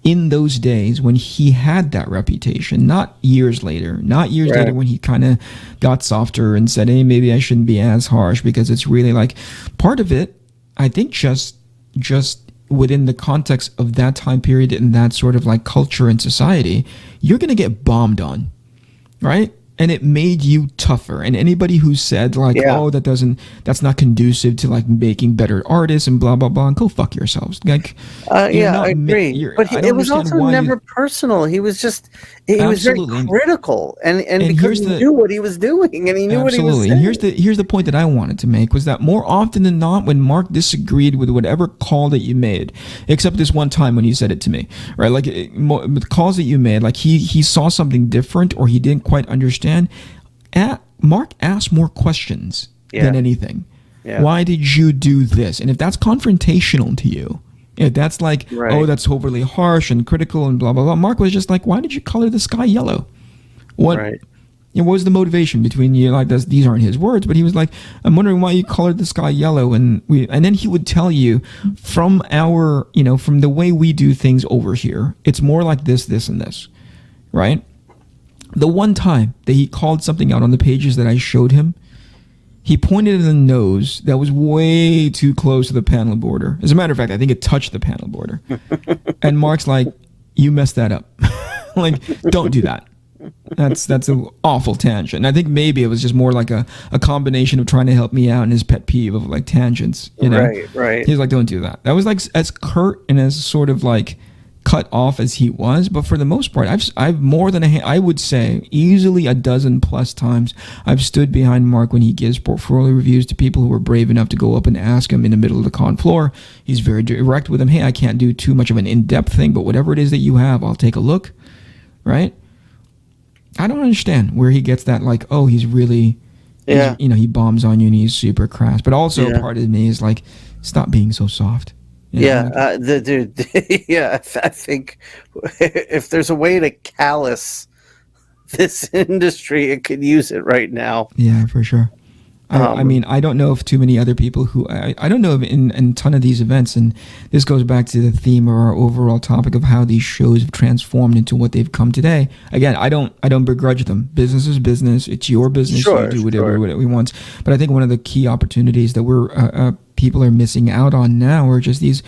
in those days when he had that reputation, not years later when he kind of got softer and said, hey, maybe I shouldn't be as harsh, because it's really like part of it, I think just within the context of that time period and that sort of like culture and society, you're going to get bombed on, right? And it made you tougher. And anybody who said like, oh, that's not conducive to like making better artists and blah, blah, blah, go fuck yourselves. Like, I agree. But it was also never personal. He was was very critical. And because he knew what he was doing, and he knew what he was saying. And here's the point that I wanted to make was that more often than not, when Mark disagreed with whatever call that you made, except this one time when you said it to me, right? Like the calls that you made, like he saw something different or he didn't quite understand. Mark asked more questions than anything. Yeah. Why did you do this? And if that's confrontational to you, if that's like, oh, that's overly harsh and critical and blah, blah, blah, Mark was just like, why did you color the sky yellow? What was the motivation between you? Like, these aren't his words, but he was like, I'm wondering why you colored the sky yellow. And then he would tell you from from the way we do things over here, it's more like this, and this, right? The one time that he called something out on the pages that I showed him, he pointed at the nose that was way too close to the panel border. As a matter of fact, I think it touched the panel border. And Mark's like, you messed that up. Like, don't do that. That's an awful tangent. And I think maybe it was just more like a combination of trying to help me out and his pet peeve of like tangents. Right. He's like, don't do that. That was like as curt and as sort of like cut off as he was, but for the most part, I've more than I would say easily a dozen plus times I've stood behind Mark when he gives portfolio reviews to people who are brave enough to go up and ask him in the middle of the con floor. He's very direct with them. Hey, I can't do too much of an in-depth thing, but whatever it is that you have, I'll take a look. Right? I don't understand where he gets that like, oh, he's really, he bombs on you and he's super crass. But also part of me is like, stop being so soft. I think if there's a way to callous this industry, it could use it right now. Yeah, for sure. I mean, I don't know if too many other people who I don't know if in a ton of these events, and this goes back to the theme of our overall topic of how these shows have transformed into what they've come today. Again, I don't begrudge them. Business is business. It's your business. Sure, you do whatever we want. But I think one of the key opportunities that people are missing out on now are just these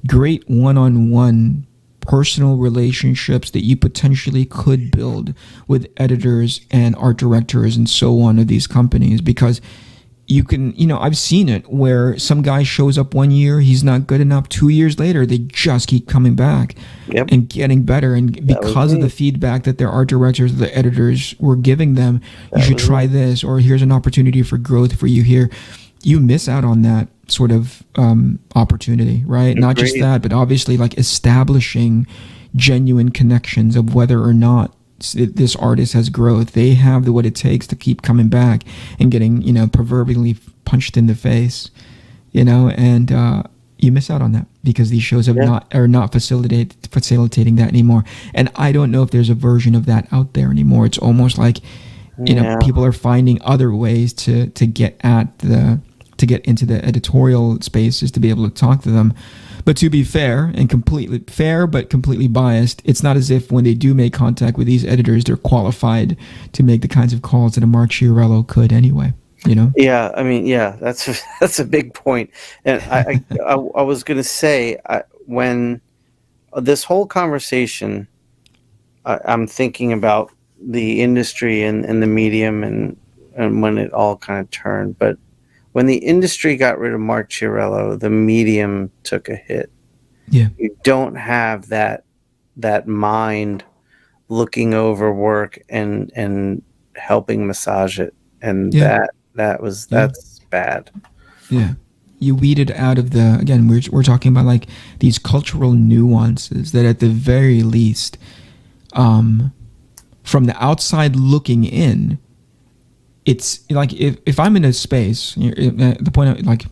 great one-on-one personal relationships that you potentially could build with editors and art directors and so on of these companies, because you can, I've seen it where some guy shows up one year, he's not good enough. 2 years later, they just keep coming back and getting better. And because of the feedback that their art directors, the editors were giving them, you should try this, or here's an opportunity for growth for you here. You miss out on that sort of opportunity, right? Agreed. Not just that, but obviously like establishing genuine connections of whether or not this artist has growth. They have what it takes to keep coming back and getting, proverbially punched in the face, and you miss out on that because these shows are not facilitating that anymore. And I don't know if there's a version of that out there anymore. It's almost like, people are finding other ways to get into the editorial spaces to be able to talk to them. But to be fair but completely biased, it's not as if when they do make contact with these editors, they're qualified to make the kinds of calls that a Mark Chiarello could anyway. Yeah, I mean, that's a big point. And I was going to say, when this whole conversation, I'm thinking about the industry and the medium and when it all kind of turned. But when the industry got rid of Mark Chiarello, the medium took a hit. Yeah. You don't have that mind looking over work and helping massage it, and that's bad. Yeah. You weed it out of the, again, we're talking about like these cultural nuances that at the very least, from the outside looking in, it's like if I'm in a space, the point of, like,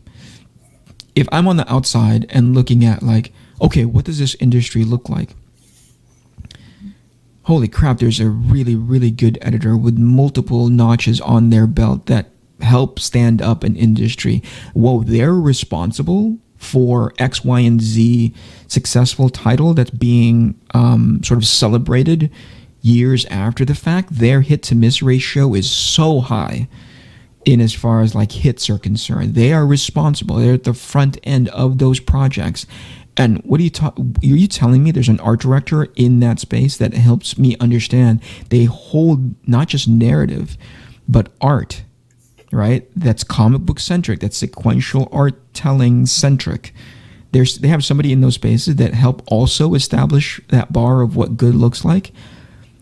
if I'm on the outside and looking at like, okay, what does this industry look like? Holy crap, there's a really, really good editor with multiple notches on their belt that help stand up an industry. Whoa, they're responsible for X, Y, and Z successful title that's being sort of celebrated years after the fact. Their hit to miss ratio is so high in as far as like hits are concerned. They are responsible. They're at the front end of those projects. And what are you telling me there's an art director in that space that helps me understand they hold not just narrative, but art, right? That's comic book centric, that's sequential art telling centric. They have somebody in those spaces that help also establish that bar of what good looks like.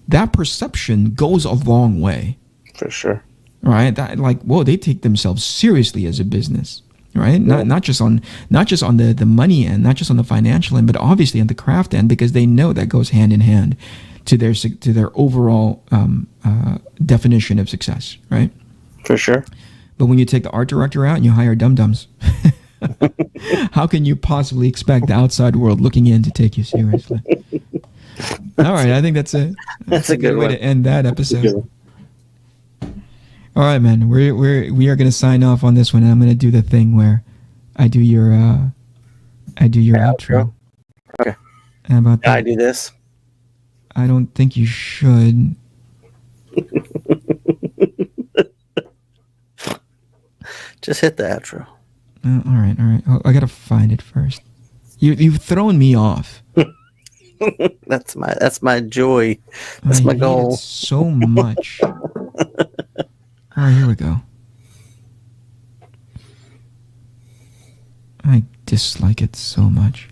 That perception goes a long way. For sure. Right? That, like, whoa, they take themselves seriously as a business. Right? Yeah. Not just on the money end, not just on the financial end, but obviously on the craft end, because they know that goes hand in hand to their overall definition of success, right? For sure. But when you take the art director out and you hire dum-dums, how can you possibly expect the outside world looking in to take you seriously? All right, I think that's a good way to end that episode. All right, man. We are going to sign off on this one, and I'm going to do the thing where I do your outro. Okay. How about that? I do this. I don't think you should. Just hit the outro. All right. Oh, I gotta find it first. You've thrown me off. That's my joy. That's my goal. So much. All right, here we go. I dislike it so much.